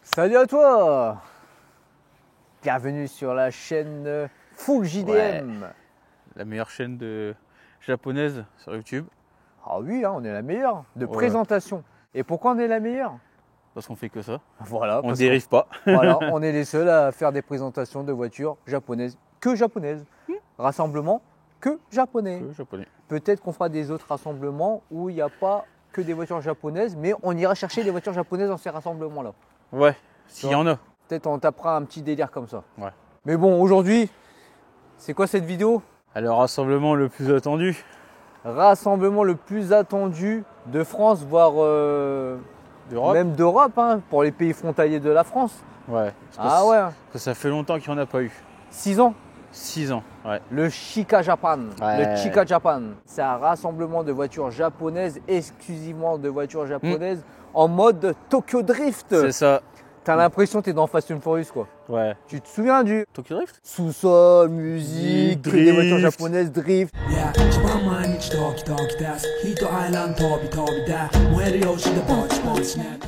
Salut à toi! Bienvenue sur la chaîne Full JDM. Ouais, la meilleure chaîne japonaise sur YouTube. Ah oui, hein, on est la meilleure de Ouais. présentation. Et pourquoi on est la meilleure? Parce qu'on fait que ça. Voilà, On parce dérive pas. voilà, on est les seuls à faire des présentations de voitures japonaises, que japonaises. Rassemblement, que japonais. Que japonais. Peut-être qu'on fera des autres rassemblements où il n'y a pas que des voitures japonaises, mais on ira chercher des voitures japonaises dans ces rassemblements-là. Ouais, s'il y en a. Peut-être on tapera un petit délire comme ça. Ouais. Mais bon, aujourd'hui, c'est quoi cette vidéo? Alors, rassemblement le plus attendu. Rassemblement le plus attendu de France, voire D'Europe. même d'Europe, hein, pour les pays frontaliers de la France. Ouais. Ah ouais, Que ça fait longtemps qu'il n'y en a pas eu. 6 ans. 6 ans. Ouais. Le Chika Japan. Ouais. Le Chika Japan. C'est un rassemblement de voitures japonaises, exclusivement de voitures japonaises, en mode Tokyo Drift. C'est ça. T'as l'impression que t'es dans Fast and Furious, quoi. Ouais. Tu te souviens du Tokyo Drift. sous-sol, musique, que des Drift. voitures japonaises, drift.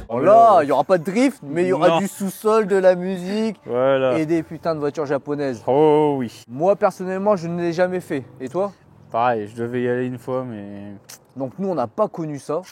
Bon là, il n'y aura pas de drift, mais il y aura Non. du sous-sol, de la musique Voilà. et des putains de voitures japonaises. Oh oui. Moi, personnellement, je ne l'ai jamais fait. Et toi? Pareil, je devais y aller une fois, mais. Donc nous, on n'a pas connu ça.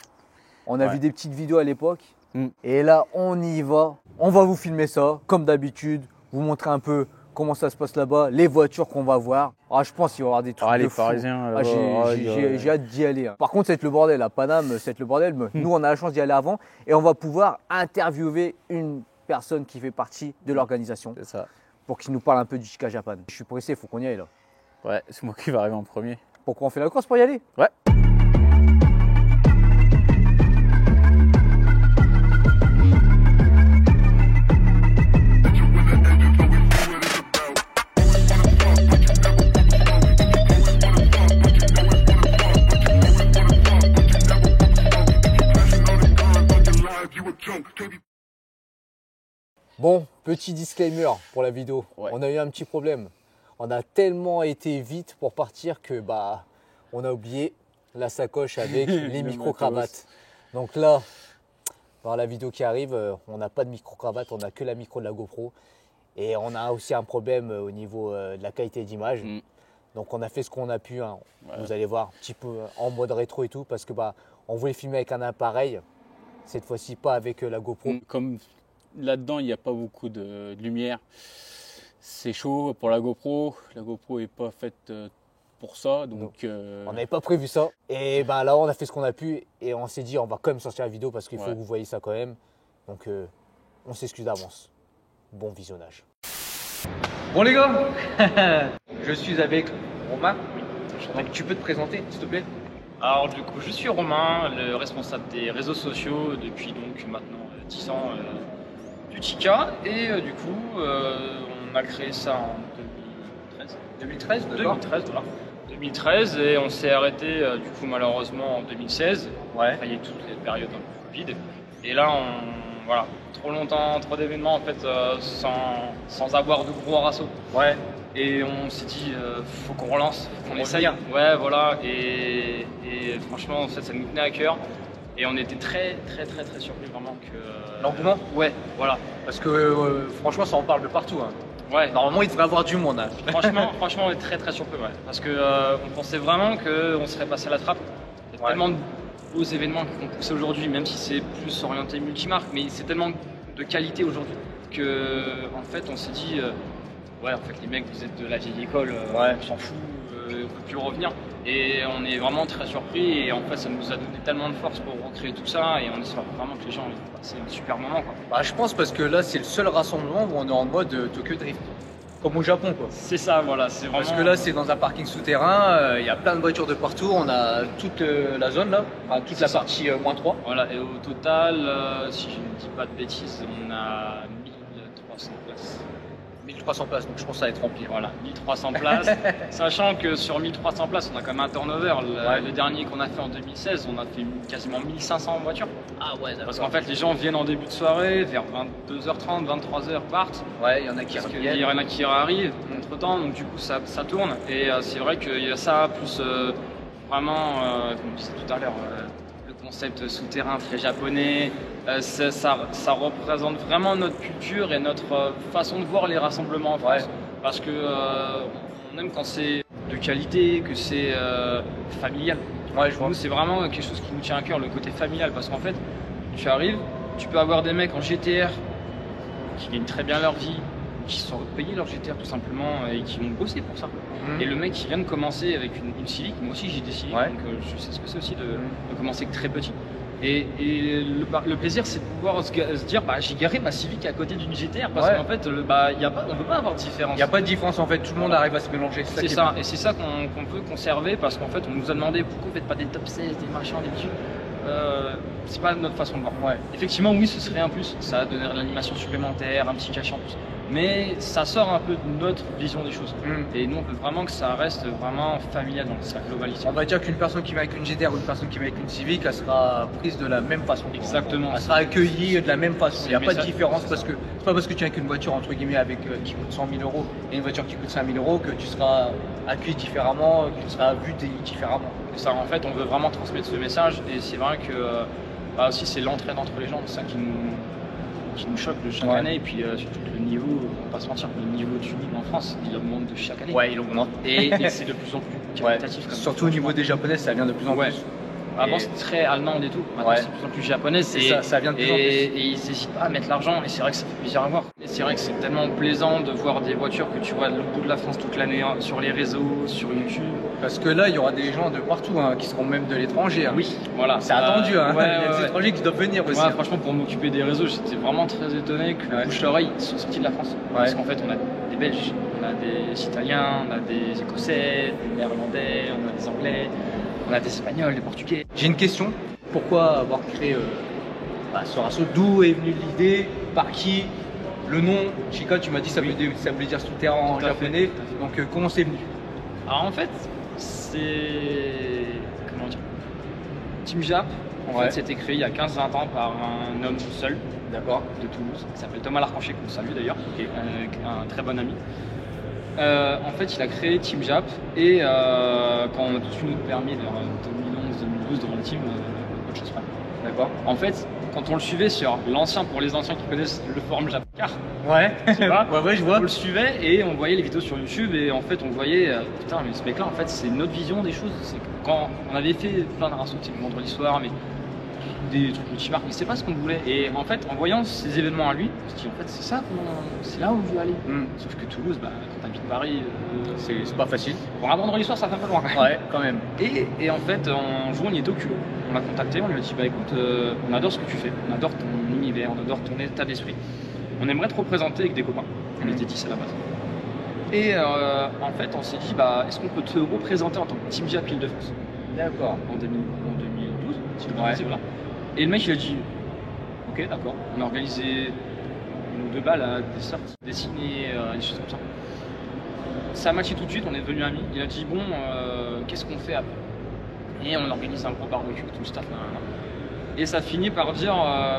On a Ouais. vu des petites vidéos à l'époque. Mm. Et là, on y va. On va vous filmer ça, comme d'habitude. Vous montrer un peu comment ça se passe là-bas, les voitures qu'on va voir. Ah, je pense qu'il va y avoir des trucs Ah, de les fou. Parisiens. Ah, là-bas, j'ai hâte d'y aller. Hein. Par contre, ça va être le bordel. À Paname, ça va être le bordel. Mais nous, on a la chance d'y aller avant. Et on va pouvoir interviewer une personne qui fait partie de l'organisation C'est ça. pour qu'il nous parle un peu du Chika Japan. Je suis pressé, il faut qu'on y aille là. Ouais, c'est moi qui vais arriver en premier. Pourquoi on fait la course pour y aller? Ouais. Bon, petit disclaimer pour la vidéo. Ouais. On a eu un petit problème. On a tellement été vite pour partir que on a oublié la sacoche avec les Le micro-cravates. Donc là, dans la vidéo qui arrive, on n'a pas de micro-cravate, on n'a que la micro de la GoPro. Et on a aussi un problème au niveau de la qualité d'image. Mm. Donc on a fait ce qu'on a pu. Hein. Ouais. Vous allez voir, un petit peu en mode rétro et tout, parce que on voulait filmer avec un appareil. Cette fois-ci, pas avec la GoPro. Comme là-dedans, il n'y a pas beaucoup de lumière, c'est chaud pour la GoPro. La GoPro n'est pas faite pour ça, donc On n'avait pas prévu ça. Et là, on a fait ce qu'on a pu et on s'est dit, on va quand même sortir la vidéo parce qu'il faut Ouais. que vous voyez ça quand même. Donc, on s'excuse d'avance. Bon visionnage. Bon les gars, je suis avec Romain. Donc tu peux te présenter s'il te plaît? Alors du coup, je suis Romain, le responsable des réseaux sociaux depuis donc maintenant 10 ans du Chika. Et du coup, on a créé ça en 2013. 2013, d'accord. 2013, voilà. 2013 et on s'est arrêté du coup malheureusement en 2016. Ouais. Il y a eu toutes les périodes un peu Covid. Et là, voilà, trop longtemps, trop d'événements en fait sans avoir de gros rassaut. Ouais. Et on s'est dit, faut qu'on relance, faut qu'on Faut essaye. revenir. Ouais, voilà. Et franchement, en fait, ça nous tenait à cœur. Et on était très surpris vraiment que. L'engouement? Ouais, voilà. Parce que franchement ça en parle de partout. Hein. Ouais. Normalement il devrait y avoir du monde. Hein. Franchement, on est très surpris, ouais. Parce que on pensait vraiment qu'on serait passé à la trappe. Il y a Ouais. tellement de beaux événements qui ont poussé aujourd'hui, même si c'est plus orienté multimarque, mais c'est tellement de qualité aujourd'hui que en fait on s'est dit ouais, en fait les mecs vous êtes de la vieille école, Ouais. on s'en fout, on peut plus revenir. Et on est vraiment très surpris et en fait ça nous a donné tellement de force pour recréer tout ça et on espère vraiment que les gens aient passé un super moment, quoi. Je pense parce que là c'est le seul rassemblement où on est en mode Tokyo Drift. Comme au Japon quoi. C'est ça, voilà, c'est vraiment. Parce que là c'est dans un parking souterrain, il y a plein de voitures de partout, on a toute la zone là, enfin toute la C'est ça. partie -3. Voilà, et au total, si je ne dis pas de bêtises, on a 1300 places. 1300 places, donc je pense que ça va être rempli. Voilà, 1300 places. Sachant que sur 1300 places, on a quand même un turnover. Le dernier qu'on a fait en 2016, on a fait quasiment 1500 voitures. Ah ouais, Parce qu'en fait, les gens viennent en début de soirée, vers 22h30, 23h partent. Ouais, il y en a qui Parce qu'il reviennent. y en a qui arrivent entre temps, donc du coup, ça tourne. Et c'est vrai qu'il y a ça, plus vraiment, comme je disais tout à l'heure, le concept souterrain très japonais, Ça représente vraiment notre culture et notre façon de voir les rassemblements en France. Ouais. Parce que on aime quand c'est de qualité, que c'est familial. Ouais, je vois. Nous, c'est vraiment quelque chose qui nous tient à cœur, le côté familial. Parce qu'en fait, tu arrives, tu peux avoir des mecs en GTR qui gagnent très bien leur vie, qui sont payés leur GTR tout simplement et qui vont bosser pour ça. Et le mec qui vient de commencer avec une Civic, moi aussi j'ai des Civic, Ouais. donc je sais ce que c'est aussi de commencer très petit. Et le plaisir, c'est de pouvoir se dire, bah, j'ai garé ma Civic à côté d'une GTR parce Ouais. qu'en fait, on ne peut pas avoir de différence. Il n'y a pas de différence en fait, tout le monde arrive à se mélanger. C'est ça, et c'est ça qu'on peut conserver parce qu'en fait, on nous a demandé pourquoi vous faites pas des top 16, des machins, des bijoux. C'est pas notre façon de voir. Ouais. Effectivement, oui, ce serait un plus, ça va donner de l'animation supplémentaire, un petit cachet en plus. Mais ça sort un peu de notre vision des choses. Et nous, on veut vraiment que ça reste vraiment familial dans sa globalité. On va dire qu'une personne qui va avec une GTR ou une personne qui va avec une Civic, elle sera prise de la même façon. Exactement. Elle sera accueillie de la même façon. Il n'y a Mais pas de ça- différence c'est parce que c'est pas parce que tu viens avec une voiture entre guillemets avec, qui coûte 100 000 euros et une voiture qui coûte 5 000 euros que tu seras accueilli différemment, que tu seras vu différemment. C'est ça, en fait, on veut vraiment transmettre ce message et c'est vrai que bah aussi c'est l'entraide entre les gens, c'est ça qui nous choque de chaque Ouais. année. Et puis surtout que le niveau, on va pas se mentir, le niveau du NIB en France, il augmente de chaque année. Ouais, il augmente. Et c'est de plus en plus qualitatif. Comme Surtout au niveau des japonais, ça vient de plus en Ouais. plus. Avant Et- c'était très allemand et tout, maintenant Ouais. c'est de plus en plus japonais. C'est ça vient de plus en plus. Et ils n'hésitent pas à mettre l'argent et c'est vrai que ça fait plaisir à voir. Et c'est vrai que c'est tellement plaisant de voir des voitures que tu vois de l'autre bout de la France toute l'année hein, sur les réseaux, sur YouTube. Parce que là, il y aura des gens de partout hein, qui seront même de l'étranger. hein. Oui, voilà. C'est attendu. Hein. Ouais, il y a des ouais. étrangers qui doivent venir aussi. Ouais, hein. franchement, pour m'occuper des réseaux, j'étais vraiment très étonné que Ouais. bouche-l'oreille sont sortis de la France. Parce qu'en fait, on a des Belges, on a des Italiens, on a des Écossais, des Néerlandais, on a des Anglais, on a des Espagnols, des Portugais. J'ai une question. Pourquoi avoir créé ce raceau? D'où est venue l'idée? Par qui? Le nom Chica, tu m'as dit ça voulait dire souterrain en Tout à japonais. fait. Donc comment c'est venu? Alors en fait, c'est. Comment dire? Team Jap, en Ouais. fait, c'était créé il y a 15-20 ans par un homme seul D'accord. de Toulouse, qui s'appelle Thomas Larcancher, qu'on salue d'ailleurs, un très bon ami. En fait, il a créé Team Jap et quand on a tous eu notre permis vers 2011-2012 dans le team, autre chose pas. D'accord. En fait, quand on le suivait sur l'ancien, pour les anciens qui connaissent le forum Japcar, Ouais. tu vois, ouais, je vois. on le suivait et on voyait les vidéos sur YouTube et en fait on voyait putain mais ce mec là en fait c'est notre vision des choses. C'est que quand on avait fait plein de rassemblements le vendredi soir mais des trucs multimarques mais c'est pas ce qu'on voulait et en fait en voyant ces événements à lui on se dit en fait c'est ça c'est là où je veux aller. Sauf que Toulouse bah, quand t'habites Paris C'est pas facile. pour un vendredi soir ça fait un peu loin quand même. Ouais, quand même. Et en fait, un jour, on y était au culot. On l'a contacté, on lui a dit bah écoute, on adore ce que tu fais, on adore ton univers, on adore ton état d'esprit. On aimerait te représenter avec des copains. On était 10 à la base. Et en fait, on s'est dit bah est-ce qu'on peut te représenter en tant que Team Jap Île-de-France D'accord. en 2012, si je me Ouais. rappelle, voilà. Et le mec il a dit ok d'accord. On a organisé une ou deux balles, des sorties, des ciné, des choses comme ça. Ça a matché tout de suite, on est devenus amis. Il a dit bon, qu'est-ce qu'on fait après? Et on organise un gros barbecue, tout le staff. Et ça finit par dire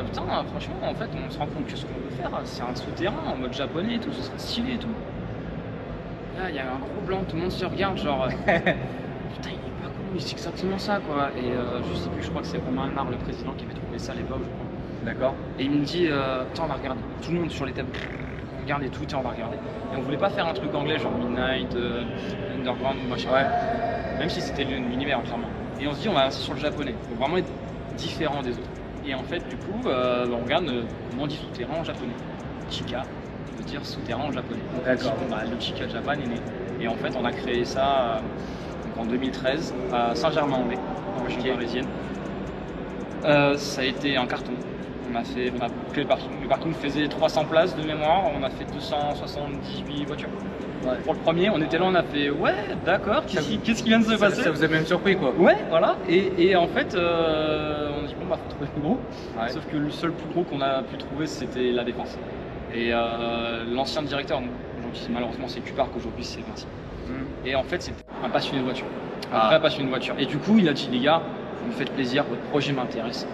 putain, franchement, en fait, on se rend compte que ce qu'on veut faire, c'est un souterrain en mode japonais et tout, ce serait stylé et tout. Là, il y a un gros blanc, tout le monde se regarde, genre putain, il est pas con, c'est exactement ça quoi. Et je sais plus, je crois que c'est Romain Almar, le président, qui avait trouvé ça à l'époque, je crois. D'accord. Et il me dit, attends, on va regarder. Tout le monde sur les tables, on regarde et tout, tiens, on va regarder. Et on voulait pas faire un truc anglais, genre Midnight, Underground ou machin. Ouais. Même si c'était l'univers, clairement. Et on se dit, on va rester sur le japonais. Faut vraiment être différent des autres. Et en fait, du coup, on regarde comment on dit souterrain en japonais. Chika veut dire souterrain en japonais. Donc, on dit, D'accord. bon, bah, le Chika Japan est né. Et en fait, on a créé ça donc en 2013 à Saint-Germain-en-Laye, en région parisienne. Ça a été un carton. On a fait le parking. Le parking faisait 300 places de mémoire. On a fait 278 voitures. Ouais. Pour le premier, on était là, on a fait ouais, d'accord, qu'est-ce qui vient de se passer? Ça vous a même surpris quoi. Ouais, voilà. Et en fait, on a dit bon, bah, faut trouver plus gros. Ouais. Sauf que le seul plus gros qu'on a pu trouver, c'était la Défense. Et l'ancien directeur, aujourd'hui, malheureusement, c'est Q-Park, aujourd'hui, c'est Vinci. Et en fait, c'était un passionné de voiture. Un vrai passionné de voiture. Et du coup, il a dit les gars, vous me faites plaisir, votre projet m'intéresse.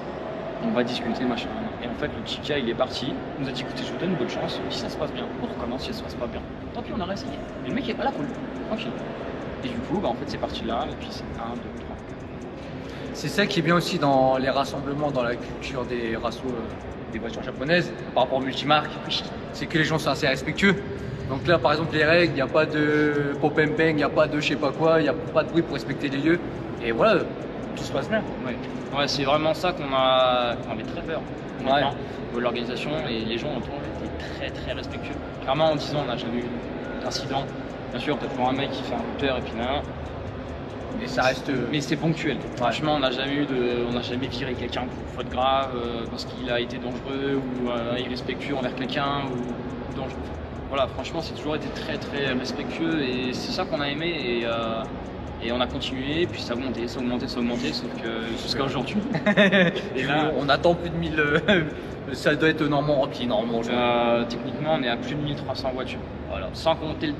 On va discuter, machin. Et en fait, le Chica, il est parti. Il nous a dit écoutez, je vous donne une bonne chance. Si ça se passe bien, on recommence. Si ça se passe pas bien, tant pis, on a réessayé. Et le mec, il est pas là, cool. Tranquille. Et du coup, bah, en fait, c'est parti là. Et puis c'est 1, 2, 3. C'est ça qui est bien aussi dans les rassemblements, dans la culture des des voitures japonaises, par rapport aux multimarques, c'est que les gens sont assez respectueux. Donc là, par exemple, les règles, il n'y a pas de pop and bang, il n'y a pas de je sais pas quoi, il n'y a pas de bruit pour respecter les lieux. Et voilà, tout se passe bien. Ouais, c'est vraiment ça qu'on avait très peur. Honnêtement, de l'organisation, et les gens autour étaient très respectueux. Clairement, en 10 ans, on n'a jamais eu d'incident. Bien sûr, t'as toujours un mec qui fait un moteur et puis là. Et ça reste. Mais c'est ponctuel. Franchement, on n'a jamais viré quelqu'un pour faute grave parce qu'il a été dangereux ou irrespectueux envers quelqu'un ou dangereux. Voilà, franchement, c'est toujours été très respectueux et c'est ça qu'on a aimé et on a continué, puis ça a augmenté, sauf que jusqu'à aujourd'hui. Et là, on attend plus de 1000. Ça doit être normalement rempli, normalement. Techniquement, on est à plus de 1300 voitures. Voilà. Sans compter,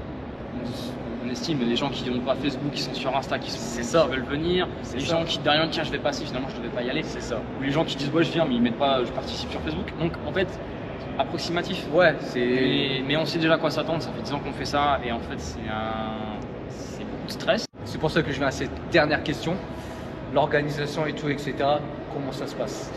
on estime les gens qui n'ont pas Facebook, qui sont sur Insta, qui veulent venir. Les gens qui derrière, tiens, je vais passer, finalement, je ne devais pas y aller. C'est ça. Ou les gens qui disent, ouais, je viens, mais ils mettent pas, je participe sur Facebook. Donc, en fait, approximatif. Ouais, mais on sait déjà à quoi s'attendre. Ça fait 10 ans qu'on fait ça, et en fait, c'est beaucoup de stress. C'est pour ça que je viens à cette dernière question. L'organisation et tout, etc. Comment ça se passe?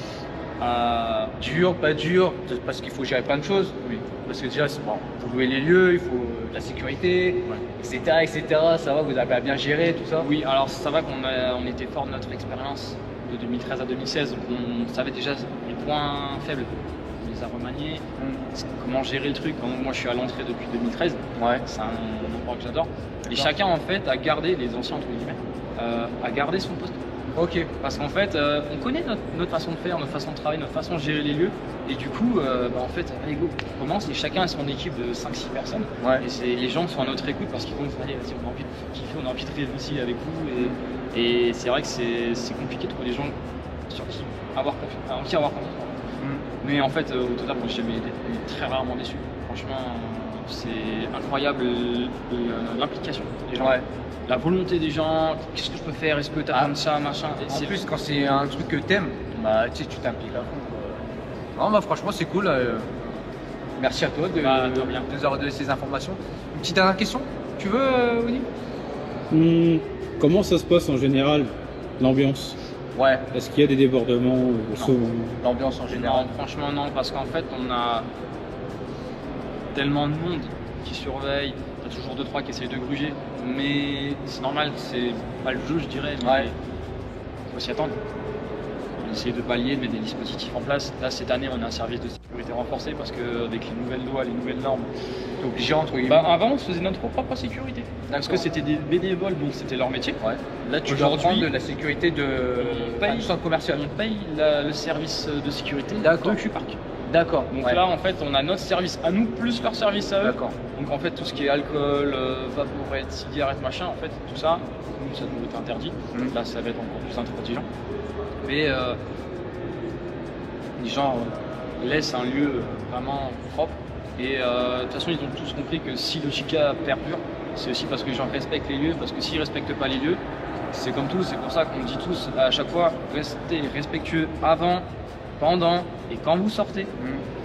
Dur, pas dur, parce qu'il faut gérer plein de choses. Oui. Parce que déjà, bon, pour louer les lieux, il faut de la sécurité, etc. Ça va, vous avez à bien gérer tout ça? Oui, alors ça va qu'on était fort de notre expérience de 2013 à 2016, donc on savait déjà les points faibles. On les a remaniés, comment gérer le truc. Moi, je suis à l'entrée depuis 2013. Ouais. C'est un endroit que j'adore. Et chacun, en fait, a gardé, les anciens, entre guillemets, a gardé son poste. Ok. Parce qu'en fait, on connaît notre façon de faire, notre façon de travailler, notre façon de gérer les lieux. Et du coup, en fait, allez go, on commence et chacun a son équipe de 5-6 personnes. Ouais. Et les gens sont à notre écoute parce qu'ils vont allez, vas-y, on a envie de kiffer, on a envie de rêver aussi avec vous. Et c'est vrai que c'est compliqué de trouver des gens sur qui avoir confiance. Mais en fait, au total, moi, j'ai jamais été très rarement déçu. Franchement, c'est incroyable l'implication des gens. Ouais. La volonté des gens, qu'est-ce que je peux faire, est-ce que tu as comme ça, machin. En plus, quand c'est un truc que t'aimes, bah, tu t'impliques à fond. Non, bah, franchement, c'est cool. Merci à toi de nous avoir donné ces informations. Une petite dernière question, tu veux, Oni? Comment ça se passe en général, l'ambiance? Ouais. Est-ce qu'il y a des débordements souvent? L'ambiance en général. Non, franchement, non, parce qu'en fait, on a tellement de monde qui surveille. Il y a toujours 2-3 qui essayent de gruger, mais c'est normal, c'est pas le jeu, je dirais, mais faut s'y attendre. On essaie de pallier, de mettre des dispositifs en place. Là, cette année, on a un service de sécurité renforcé parce qu'avec les nouvelles lois, les nouvelles normes, t'es obligé entre guillemets. Avant, on se faisait notre propre sécurité. Parce que c'était des bénévoles, donc c'était leur métier. Ouais. Là, tu dois prendre de la sécurité du centre commercial. On paye le service de sécurité de Q-Park. D'accord. Donc là, en fait, on a notre service à nous, plus leur service à eux. D'accord. Donc en fait, tout ce qui est alcool, vaporette, cigarettes, machin, en fait, tout ça, nous, ça nous est interdit. Là, ça va être encore plus interdit. Mais les gens laissent un lieu vraiment propre. Et de toute façon, ils ont tous compris que si le Chica perdure, c'est aussi parce que les gens respectent les lieux, parce que s'ils ne respectent pas les lieux, c'est comme tout. C'est pour ça qu'on dit tous à chaque fois, restez respectueux avant, pendant et quand vous sortez.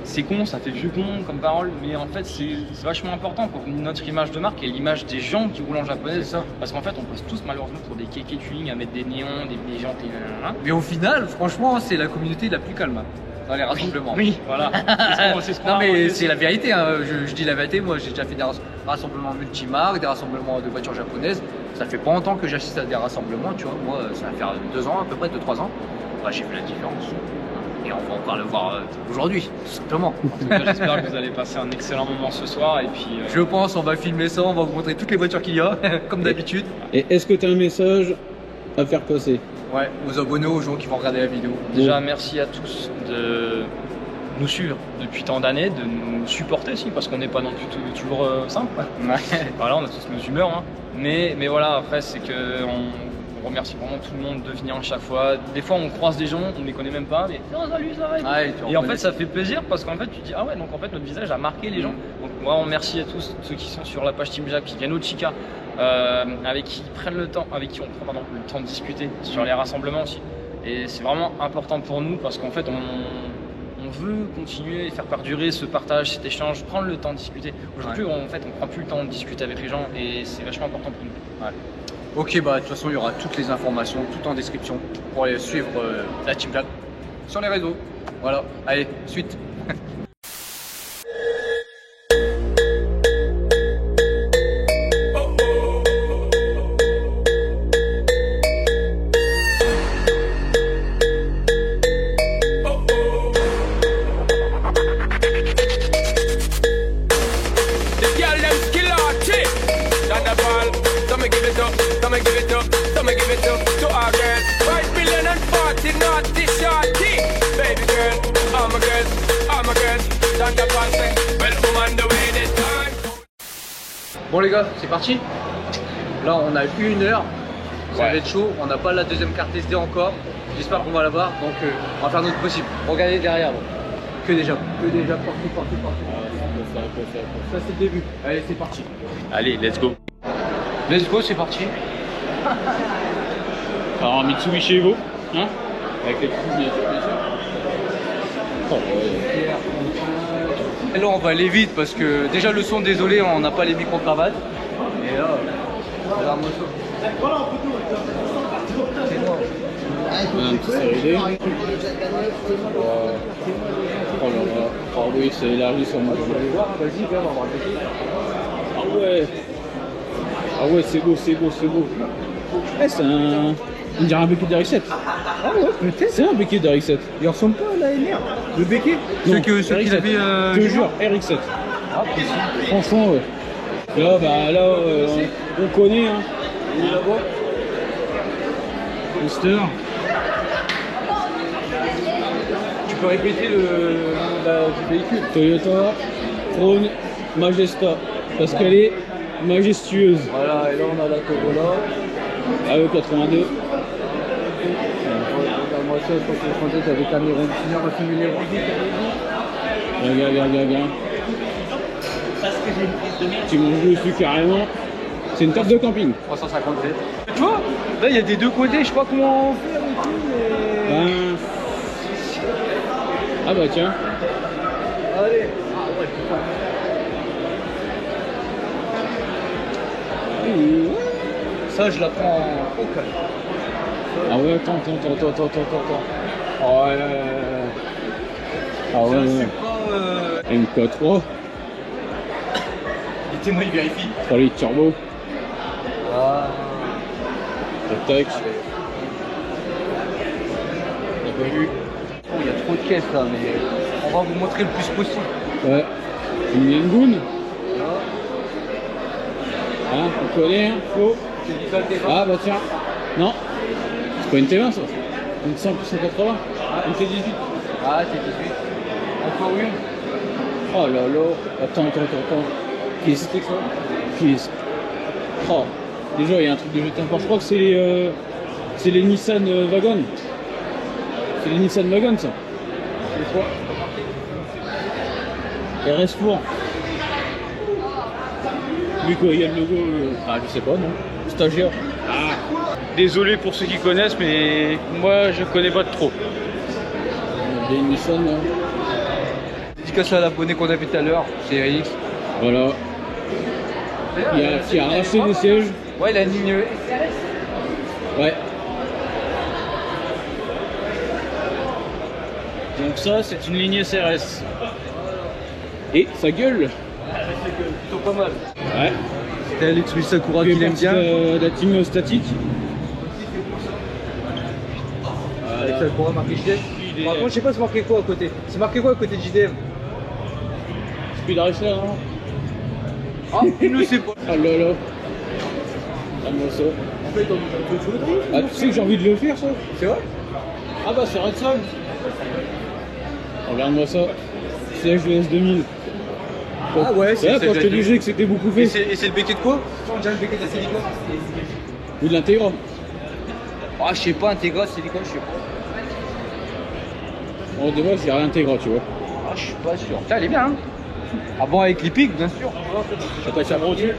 C'est con, ça fait vieux con comme parole, mais en fait c'est vachement important pour notre image de marque et l'image des gens qui roulent en japonais. C'est ça. Parce qu'en fait on passe tous malheureusement pour des kékés tuning à mettre des néons, des jantes et Mais au final, franchement, c'est la communauté la plus calme dans les rassemblements. Oui, voilà. C'est ce qu'on non mais c'est la vérité, hein. Je dis la vérité, moi j'ai déjà fait des rassemblements multimarques, des rassemblements de voitures japonaises. Ça fait pas longtemps que j'assiste à des rassemblements, tu vois. Moi ça va faire 2 ans à peu près, 2-3 ans. Bah, j'ai vu la différence. Et on va encore le voir aujourd'hui, tout simplement. En tout cas, j'espère que vous allez passer un excellent moment ce soir. Et puis, je pense, on va filmer ça, on va vous montrer toutes les voitures qu'il y a, comme d'habitude. Et est-ce que tu as un message à faire passer? Ouais, aux abonnés, aux gens qui vont regarder la vidéo. Déjà, merci à tous de nous suivre depuis tant d'années, de nous supporter aussi, parce qu'on n'est pas non plus toujours simple. Voilà, on a tous nos humeurs. Hein. Mais voilà, après, c'est que on remercie vraiment tout le monde de venir à chaque fois. Des fois, on croise des gens, on ne les connaît même pas, mais non, salut, ça va. Et en fait, ça fait plaisir parce qu'en fait, tu te dis, ah ouais, donc en fait, notre visage a marqué les gens. Donc, moi, on remercie à tous ceux qui sont sur la page Team Jack, qui viennent au Chica, avec qui ils prennent le temps, avec qui on prend le temps de discuter sur les rassemblements aussi. Et c'est vraiment important pour nous parce qu'en fait, on veut continuer et faire perdurer ce partage, cet échange, prendre le temps de discuter. Aujourd'hui, en fait, on prend plus le temps de discuter avec les gens et c'est vachement important pour nous. Ok, bah de toute façon, il y aura toutes les informations, tout en description pour aller suivre la Team Black sur les réseaux. Voilà, allez, suite. Bon les gars, c'est parti. Là on a 1 heure, ça va être chaud, on n'a pas la deuxième carte SD encore. J'espère qu'on va l'avoir, donc on va faire notre possible. Regardez derrière, bon. Que déjà, partout. Ça c'est le début, allez c'est parti. Allez, let's go. Let's go, c'est parti. Alors un Mitsubishi Evo, hein, avec les petites miniatures bien sûr. Oh, Et là on va aller vite parce que déjà le son, désolé, on n'a pas les micro-cravates. Et là, regarde-moi ça. Un petit série D. Oh là là, oh oui, c'est élargi sur moi. Vas-y, viens, on va voir le béquet. Ah ouais. Ah ouais, c'est beau. Eh, c'est un... On dirait un béquet d'RX7. Ah ouais, peut-être. C'est un béquet d'RX7. Il ressemble pas à la NR. Le béquet Non, Ceux qu'il avait. Je te jure, RX7. Ah, possible. Franchement, ouais. Là, bah, là, on connaît, hein. Et là-bas Mister. Tu peux répéter le du véhicule. Toyota Crown Majesta. Parce qu'elle est majestueuse. Voilà, et là on a la Corolla. AE82. Regarde-moi ça, je pense que le français avec un érondissigneur, on va filmer les Regarde. Tu manges dessus carrément. C'est une table de camping. 357. Tu vois, là il y a des deux côtés, je sais pas comment on fait avec lui, mais... Ben... Ah bah tiens. Allez. Ça je la prends au calme. Ah ouais, attends. Oh, ouais. Ah ouais. Ça, c'est MK3. Mettez-moi, il vérifie. 3 litres turbo. Ah. Tac. Il y a trop de caisses là, mais on va vous montrer le plus possible. Ouais. Une Yangoon. Hein, on connaît, hein, faux. Ah bah tiens. Non. C'est pas une T20 ça. Une 100 plus 180. Une T18. Ah, T18. Encore une. Oh là là. Attends. Qu'est-ce que c'est que ça? Qu'est-ce? Oh. Déjà il y a un truc de jeté encore. Je crois que c'est les Nissan Wagon. C'est les Nissan Wagon ça. C'est quoi? RS Four. Vu qu'il y a le logo. Ah je sais pas non. Stagiaire. Ah. Désolé pour ceux qui connaissent mais moi je connais pas trop. Des Nissan. Dédicace à l'abonné qu'on a vu tout à l'heure, c'est RX. Voilà. Il a arraché des sièges. Ouais, la ligne Ouais. Donc ça, c'est une ligne SRS. Et ça gueule. plutôt pas mal. Ouais. C'était Alexis Sakura Il qui fait l'aime partie bien. de la team statique. Alex Sakura marqué JDM. Par contre, je sais pas c'est marqué quoi à côté. C'est marqué quoi à côté de JDM? Speed Racer, hein. Ah, il ne sait pas. Ah là là. Ah moi ça. En fait, on peut jouer. Ah tu sais que j'ai envie de le faire ça. C'est vrai? Ah bah c'est Redson. Regarde-moi ça. CHVS 2000. Ah ouais, c'est là quand je te disais que c'était beaucoup fait. Et c'est le béquet de quoi? On dirait le béquet de la silicone. Ou de l'Integra. Ah, je sais pas, Integra, silicone, je sais pas. Bon de moi c'est rien Integra tu vois. Ah, je suis pas sûr. Putain, elle est bien, hein. Ah bon, avec les pics, bien sûr. Attache à rotule.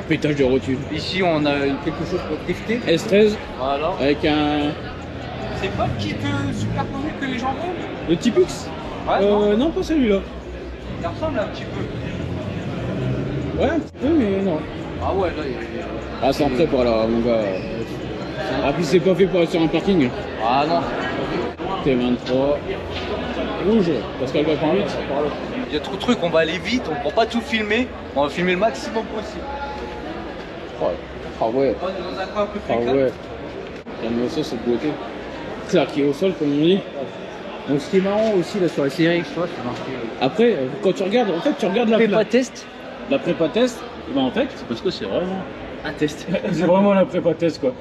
Pétage de rotule. Ici, on a quelque chose pour drifter. S13 Voilà. avec un... C'est pas le kit super connu que les gens vendent? Le Typux. Ouais, non pas celui-là. Il ressemble un petit peu. Ouais un petit peu mais non. Ah ouais, là, Ah, c'est en prêt par là, mon gars. Ah, puis c'est pas fait pour être sur un parking. Ah non. T23. Rouge, parce qu'elle va pas vite. Il y a trop de trucs, on va aller vite, on prend pas tout filmer, on va filmer le maximum possible. Ah ouais. On est dans un coin un peu plus Ah calme. ouais. Regarde-moi ça, cette beauté. Claqué au sol, comme on dit. Donc ce qui est marrant aussi là sur la série, je vois, c'est marqué. Après, quand tu regardes, en fait, tu regardes la Prépa test. la prépa test. Ben en fait, c'est parce que c'est vraiment. Un test. C'est vraiment la prépa test, quoi.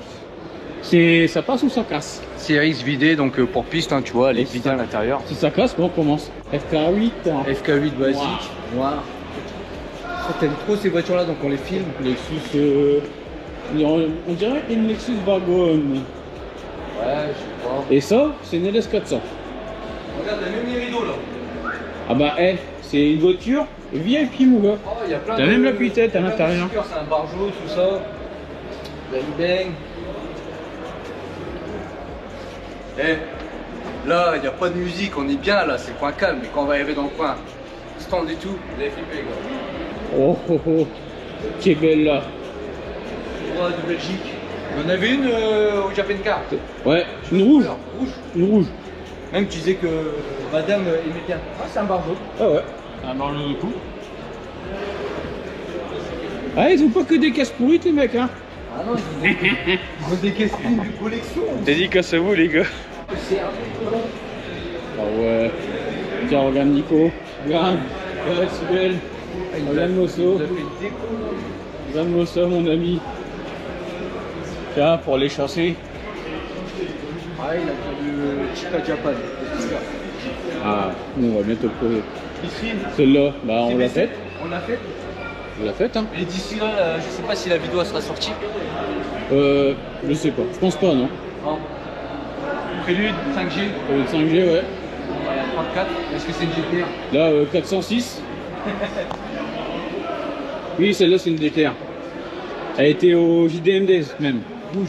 C'est, ça passe ou ça casse? CRX vidé, donc pour piste, hein, tu vois, elle est vidée à l'intérieur. Si ça casse, on commence. FK8. Hein. FK8 basique, noir. Ça t'aimes trop ces voitures là, donc on les filme. Lexus. On dirait une Lexus Wagon. Ouais, je sais pas. Et ça, c'est une LS400. Regarde, t'as même les rideaux là. Ah bah, c'est une voiture VIP, mon gars. Oh, il y a plein T'as de. même l'appui-tête à plein de l'intérieur. stickers, c'est un barjo, tout ça. Bang bang. Là, il n'y a pas de musique, on est bien là, c'est le coin calme. Mais quand on va arriver dans le coin, stand et tout, vous allez flipper, gars. Oh oh oh. Qui est belle là. Roi de Belgique. Il y en avait une au Japan Car. Ouais, une rouge. Rouge. Une rouge. Même tu disais que madame aimait bien. Ah, c'est un barjo. Ah ouais. Un barreau de coup. Ah, ils ont pas que des caisses pourrites, les mecs, hein. Ah non, ils ont des caisses de collection. Dédicace à vous, les gars. C'est un peu. Ah ouais. Tiens, regarde Nico. Regarde. Regarde, c'est belle. Regarde Mosso. Regarde Mosso, mon ami. Tiens, pour les chasser. Ah, il a fait le Chica Japan. Ah, nous, on va bientôt le trouver. Ici, Celle-là, bah, on l'a faite. On l'a fait. On l'a faite, hein. Et d'ici là, je sais pas si la vidéo sera sortie. Je sais pas. Je pense pas, non. Non. Prélude, 5G. Le 5G, ouais. Il y a 34. Est-ce que c'est une GTR? Là, 406. Oui, celle-là, c'est une DTR. Elle était au JDMD, même. Rouge.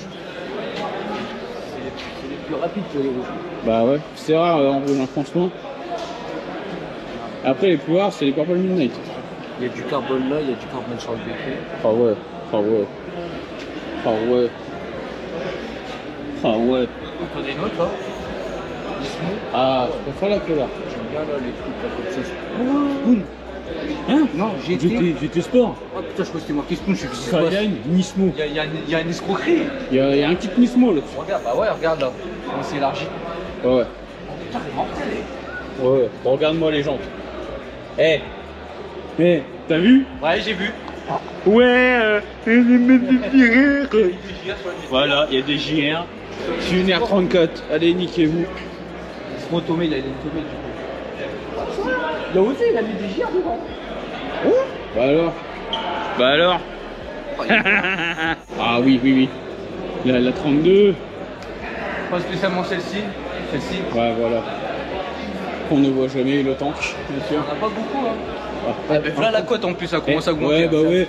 C'est les plus rapides pour les rouges. Bah ouais, c'est rare en rouge, hein, franchement. Après, les plus rares, c'est les Purple Midnight. Il y a du carbone là, il y a du carbone sur le BP. Ah ouais, ah ouais. Ah ouais. Ah ouais. On a une autre là. Nismo. Ah, je préfère la couleur. J'aime bien là les trucs là comme ça. Spoon. Hein? Non, GT Sport. Oh putain, je crois que c'était marqué Spoon, je sais plus ce qui se passe. Skyline, Nismo. Il y a une escroquerie. Il y a un kit Nismo là. Regarde, bah ouais, regarde là. On s'est élargi. Ouais, ouais. Putain, elle est mortelle. Ouais, bon, regarde-moi les jantes. Eh, t'as vu? Ouais, j'ai vu. Ouais, voilà, il y a des JR. C'est une R34. Allez, niquez-vous. Mon Tomé, il a une Tomé du coup. Il a osé, il a mis des gires devant. Bah alors? Bah alors? Ah oui, oui, oui. La 32. Pas spécialement celle-ci. Celle-ci. Ouais, voilà. On ne voit jamais le tank, bien sûr. On n'a pas beaucoup, hein. Ah, Mais voilà la cote en plus, ça commence à augmenter. Ouais, bah ouais.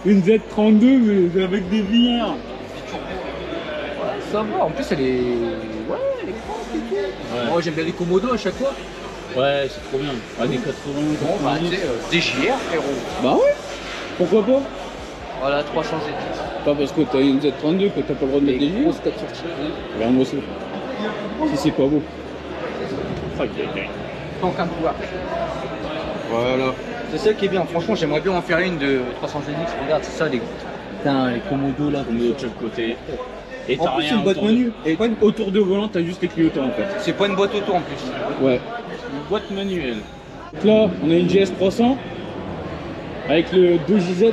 Une Z32, mais avec des VR. Ça va, en plus elle est. Ouais, elle est grande et tout. Ouais. Moi j'aime bien les Komodo à chaque fois. Ouais, c'est trop bien. Années 80, Bon, bah, 90. tu sais, des JR, frérot. Bah ouais. Pourquoi pas? Voilà, 300 Z. Pas parce que t'as une Z32 que t'as pas le droit de mettre des Les JR. grosses 4 sorties. Regarde-moi ça. Si c'est pas beau. Tant qu'un pouvoir. Voilà. C'est ça qui est bien. Franchement, j'aimerais bien en faire une de 300 ZX. Regarde, c'est ça les. Putain, les Komodo là. On est de chaque côté. Et En t'as plus, rien c'est une boîte autour de- menu. Et autour de volant, t'as juste les clignotants en fait. C'est pas une boîte auto en plus. Ouais. Une boîte manuelle. Donc là, on a une GS300 avec le 2JZ. Des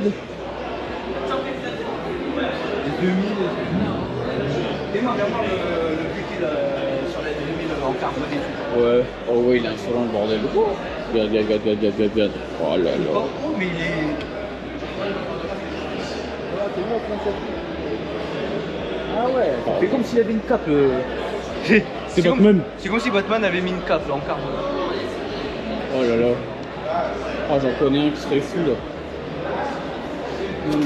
2000. Dis-moi bien voir le butil sur la 2000 en carbone et tout. Ouais. Oh ouais, il est insolent le bordel. Regarde, regarde, regarde, regarde, regarde. Oh là Pas là. gros, mais il est. Ah ouais, c'est comme s'il avait une cape. C'est Batman. C'est comme si Batman avait mis une cape là, en carbone. Oh là là. Oh, j'en connais un qui serait fou là. J'aime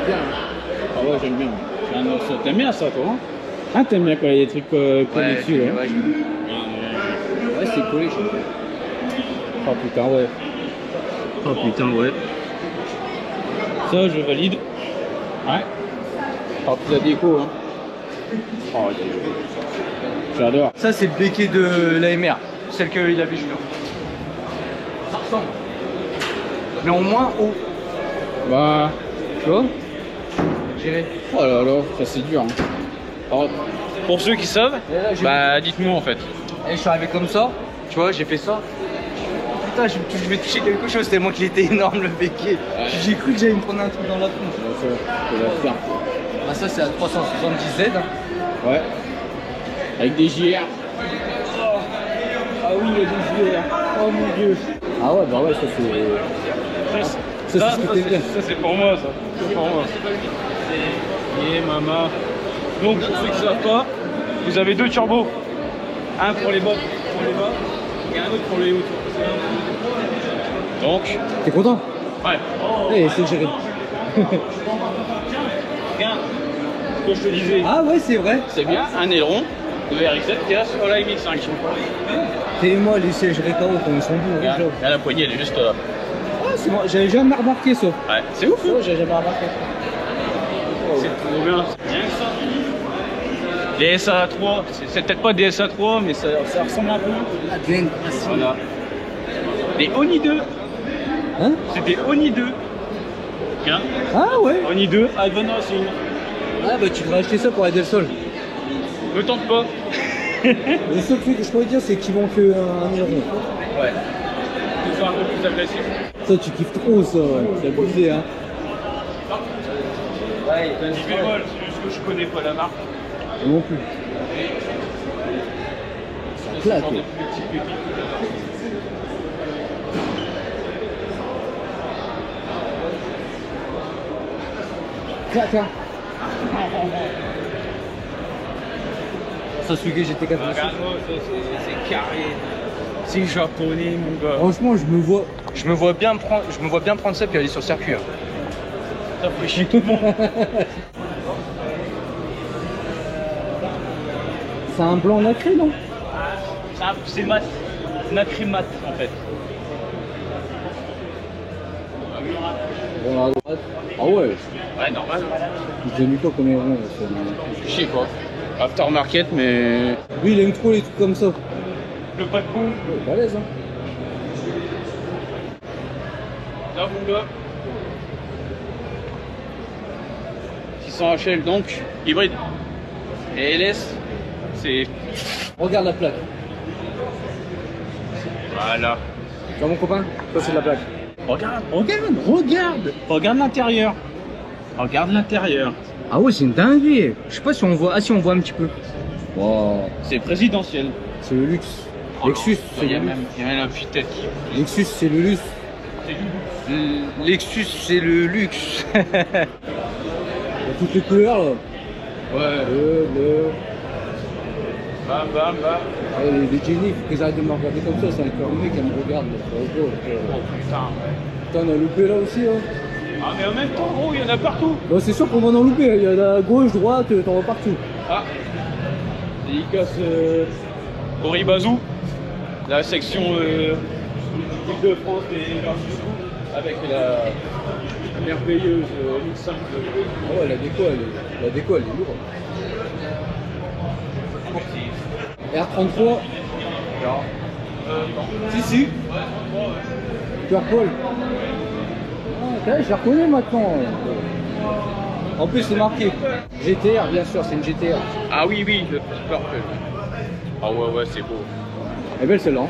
bien. Hein. Ah ouais, j'aime bien. T'aimes bien ça, toi, hein? Ah, t'aimes bien quand il y a des trucs collés dessus, là. Ouais, c'est collé, je crois. Oh putain, ouais. Oh putain, ouais. Ça, je valide. Ouais. Oh, la déco, hein. Oh, j'adore. Ça, c'est le béquet de l'AMR, celle qu'il avait Julien. Ça ressemble. Mais en moins haut. Bah, Tu vois? J'irai. oh là là, ça c'est dur. Hein. Alors, pour ceux qui savent, bah dites-moi en fait. Et je suis arrivé comme ça, tu vois, j'ai fait ça. Putain, je vais toucher quelque chose tellement qu'il était énorme le béquet. Ouais. J'ai cru que j'allais me prendre un truc dans la tronche. Ça va faire. Ah, ça, c'est à 370Z. Hein. Ouais. Avec des JR. Ah oui, il y a des JR. Oh mon dieu. Ah ouais, bah ouais, ça c'est. Ça, c'est ce que t'aimes bien. ça c'est pour moi, ça. C'est pour moi. Yeah, maman. Donc, pour ceux qui ne savent pas, vous avez deux turbos. Un pour les bas, et un autre pour les hauts. Donc, T'es content? ouais. Eh, c'est géré. Regarde ce que je te disais. Ah ouais, c'est vrai. C'est bien un aileron de RX7 qui est sur la MX5. Et moi, les sièges Recaro, quand ils sont beaux, Regarde, déjà. là, la poignée, elle est juste là. Ah, c'est moi, j'avais jamais remarqué ça. Ouais, c'est ouf. Ouais, j'avais jamais remarqué. C'est trop bien. Rien que ça. Des SA3, c'est peut-être pas des SA3, mais ça ressemble un peu. Voilà. Des Oni 2. Hein? C'est des Oni 2. Tiens, Ah ouais. Oni 2, Ivan Racing. Ah bah tu devrais acheter ça pour aider le sol. Me tente pas. Le seul truc que je pourrais dire, c'est qu'ils vont que un aileron. Ouais. Ils sont un peu plus agressifs. Ça, tu kiffes trop ça, ouais. C'est abusé, hein. Ouais, C'est un petit bémol, c'est juste que je connais pas la marque. Moi non plus. Ça claque. Genre de petits pépites. Claque, hein. Ça, celui que j'étais capable. Regarde-moi, ça c'est carré. C'est japonais, mon gars. Franchement, je me vois bien prendre ça puis aller sur le circuit. Hein. Ça fait chier tout le monde. C'est un blanc nacré, non? C'est mat. Nacré mat en fait. Bon, là, à droite. Ah ouais. Ouais, normal. J'ai mis quoi comme aileron? Je sais pas. Aftermarket, mais. Lui, il aime trop les trucs comme ça. Le pas de coup. Ouais, balèze, hein. Là, mon gars. 600 HL donc, hybride. Et LS, c'est. Regarde la plaque. Voilà. Tu vois mon copain? Ça, c'est de la plaque. Regarde l'intérieur. Regarde l'intérieur. Ah ouais, c'est une dinguerie. Je sais pas si on voit. Ah si, on voit un petit peu. Wow. C'est présidentiel. C'est le luxe. Oh Lexus, non, c'est il y a le luxe. même la petite tête qui. Lexus, c'est le luxe. C'est du Lexus, c'est le luxe. Il y a toutes les couleurs là. Ouais. Bleu. Bam, bam, bam. Ah, les Jenny, il faut qu'ils arrêtent de me regarder comme ça. C'est un mec qui me regarde. Oh putain. Putain, on a loupé là aussi. Hein. Ah, mais en même temps, gros, il y en a partout. Bon, c'est sûr qu'on va en louper. Il y en a à gauche, droite, t'en vois partout. Ah. Dédicace Oribazou, la section Île-de-France des Vertus avec la merveilleuse MX5. Ah ouais, la déco, elle est lourde. R33. Si. Purple. Ah, je la reconnais maintenant. En plus, c'est marqué GTR, bien sûr, c'est une GTR. Ah oui, le petit purple. Ah ouais, c'est beau. Elle est belle celle-là. Hein.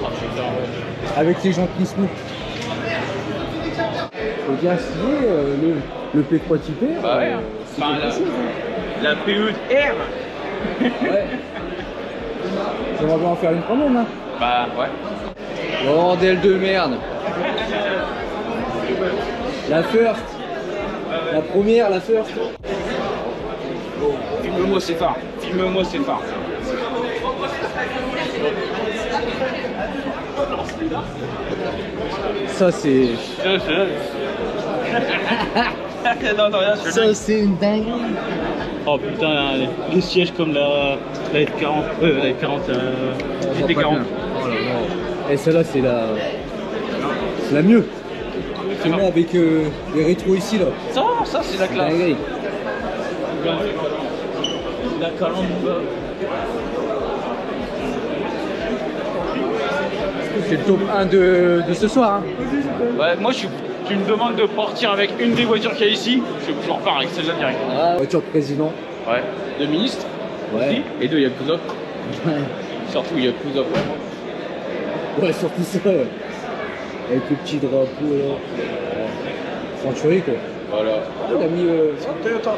Ah putain, ouais. Avec ses jantes Nismo. Faut bien signer le P3 typé. Bah ouais. C'est Enfin, quelque chose. Hein. la PE-R. Ouais. J'aimerais bien en faire une quand même. Hein. Bah ouais. Bordel de merde. La first. La première, la first. Filme-moi ces phares. Filme-moi ces phares. Ça c'est. Ça c'est une dinguerie. Oh putain, les sièges comme la F40, la F40, GT40. Oh là là. Et celle-là c'est la. C'est la mieux. C'est moi avec les rétros ici là. Ça c'est la classe. Dinguerie. La calandre. C'est le top 1 de ce soir. Hein. Ouais, moi tu me demandes de partir avec une des voitures qu'il y a ici, je repars avec celle-là direct. Ah, voiture de président. Ouais. De ministre. Ouais. Aussi. Et deux, il y a Kuzov. Surtout, il y a Kuzov. Ouais, surtout ça, ouais. Avec le petit drapeau là. Century quoi. Voilà. Il a mis. Toyota.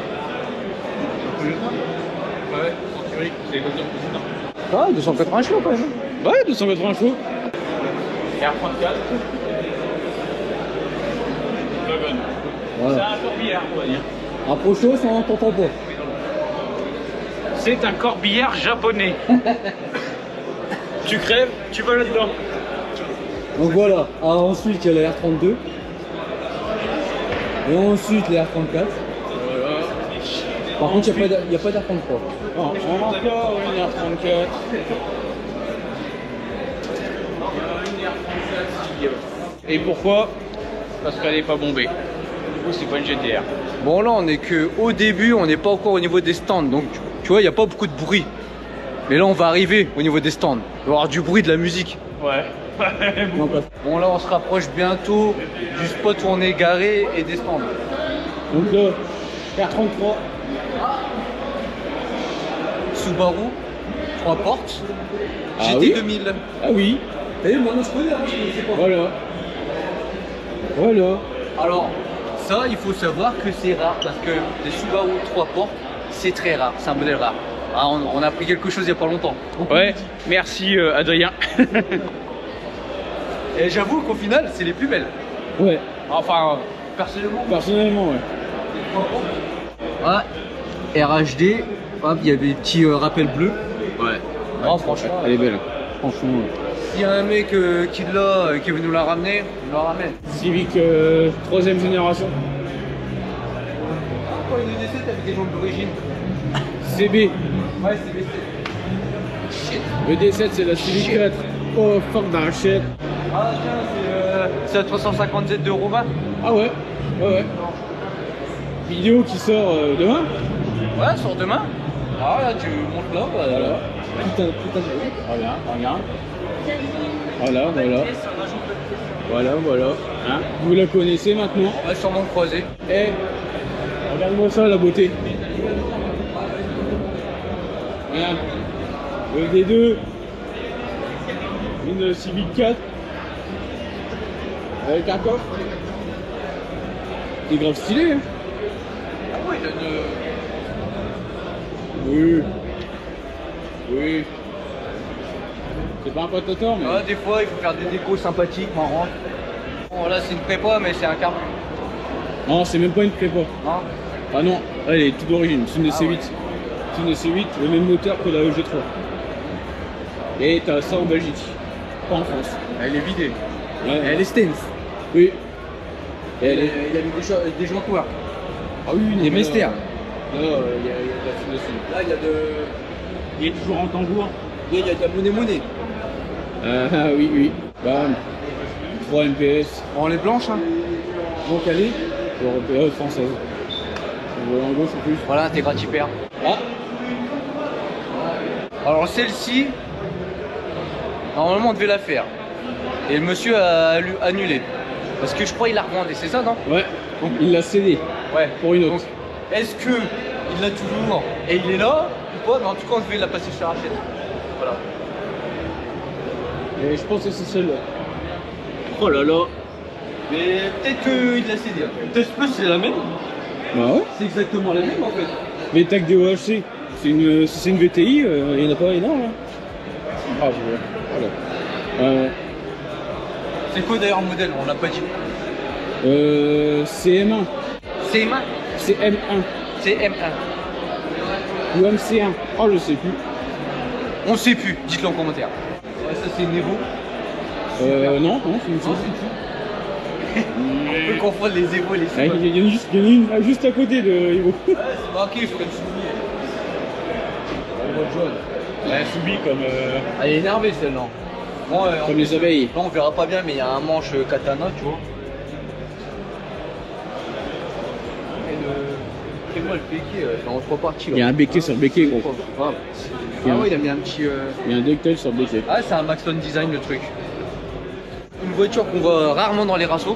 Ouais, Century, c'est les voitures président. Ah, 280 chevaux quand même. Ouais, 280 chevaux. R34. Wagon. Voilà. C'est un corbillard, on va dire. Un prochain, ça on t'entend pas. C'est un corbillard japonais. Tu crèves, tu vas là-dedans. Donc voilà. Ah, ensuite il y a la R32. Et ensuite les R34. Voilà. Par contre, il n'y a pas d'R33. Oh, encore une R34. Et pourquoi? Parce qu'elle n'est pas bombée. Du coup, c'est pas une GTR. Bon là on est que au début, on n'est pas encore au niveau des stands, donc tu vois il n'y a pas beaucoup de bruit. Mais là on va arriver au niveau des stands, il va y avoir du bruit, de la musique. Ouais. Bon là on se rapproche bientôt du spot où on est garé et des stands. Donc là, R33. Subaru, 3 portes, Ah GT oui 2000. Ah oui. T'as vu, moi je connais, hein, je sais pas. Voilà. Voilà. Alors ça il faut savoir que c'est rare parce que les Subaru 3 portes c'est très rare, c'est un modèle rare. Ah, on a appris quelque chose il n'y a pas longtemps. Ouais, merci Adrien. Et j'avoue qu'au final c'est les plus belles. Ouais, Enfin personnellement. personnellement, ouais. Ah, RHD, hop, il y a des petits rappels bleus. Ouais. Oh, franchement, Elle est belle. Franchement. s'il y a un mec qui l'a, qui veut nous la ramener, on la ramène. Civic 3ème génération. Pourquoi une ED7 avec des jambes d'origine? CB. Ouais, c'est BC. Le D7 c'est la Civic 4. Oh fuck that shit. Ah tiens, c'est la 350Z de Romain. Ah ouais. Ouais ouais. Vidéo qui sort demain. Ouais, sort demain. Ah là, tu montes là, bah, Voilà. Putain de bruit. Regarde, regarde. Voilà, voilà. Voilà, voilà. Hein, vous la connaissez maintenant. on va sûrement le croiser. Eh, regarde-moi ça, la beauté. Regarde. Le D2. Une Civic 4. Avec un coffre. C'est grave stylé, hein. Ah ouais, il donne. Oui. Oui. C'est pas un patator, mais... Ah, des fois, il faut faire des décos sympathiques, marrantes. Bon, là, c'est une prépa, mais c'est un carbu. Non, c'est même pas une prépa. Non. Ah non, elle est toute d'origine, c'est une Ah C8. ouais. C'est une C8, le même moteur que la EG3. Et t'as ça en Belgique, pas en France. Elle est vidée. Ouais. Elle est stance. Oui. Et Il elle est... y a des gens couverts. Ah oui, Des mesters. Là, il y a de la fine dessus. Là, il y a de. Il est toujours en tambour. Il y a de la monnaie. Ah oui, oui. Bam. 3 MPS. Bon, elle est blanche, hein. Donc elle est européenne, française. On voit en gauche en plus. Voilà, intégrate hyper. Ah, Alors, celle-ci, normalement, on devait la faire. Et le monsieur a annulé. Parce que je crois qu'il la revendait, c'est ça, non? ouais. Donc il l'a cédé Ouais. pour une autre. Donc, est-ce que il l'a toujours et il est là ou pas? Mais en tout cas, on devait la passer chez Rachel. Voilà. Et je pense que c'est celle-là. Oh là là. Mais peut-être qu'il l'a cédé. Peut-être que c'est la même. Bah ouais. C'est exactement la même en fait. Mais TAC DOHC, c'est une VTI, il n'y en a pas énorme. Hein. Ah, je vois. Voilà. C'est quoi d'ailleurs le modèle? On l'a pas dit. CM1. CM1. CM1. CM1. Ou MC1. Oh, je sais plus. On sait plus, dites-le en commentaire. Ouais, ça c'est une Evo. Non, c'est une Non, c'est une On peut confondre les Evo et les Ah, Subaru. il y en a une juste à côté de Evo. Ouais, c'est marqué, je ferais le souvenir. Ouais, Soubi comme. Elle est énervée celle-là. Bon, Comme les abeilles. là, on verra pas bien, mais il y a un manche katana, tu vois. Et moi le béquet, c'est en 3 parties. Il y a un béquet sur le béquet, gros. Ah ouais, il a mis un petit. Il y a un ducktail sur le béquet. Ah, c'est un Maxton Design le truc. Une voiture qu'on voit rarement dans les rassos.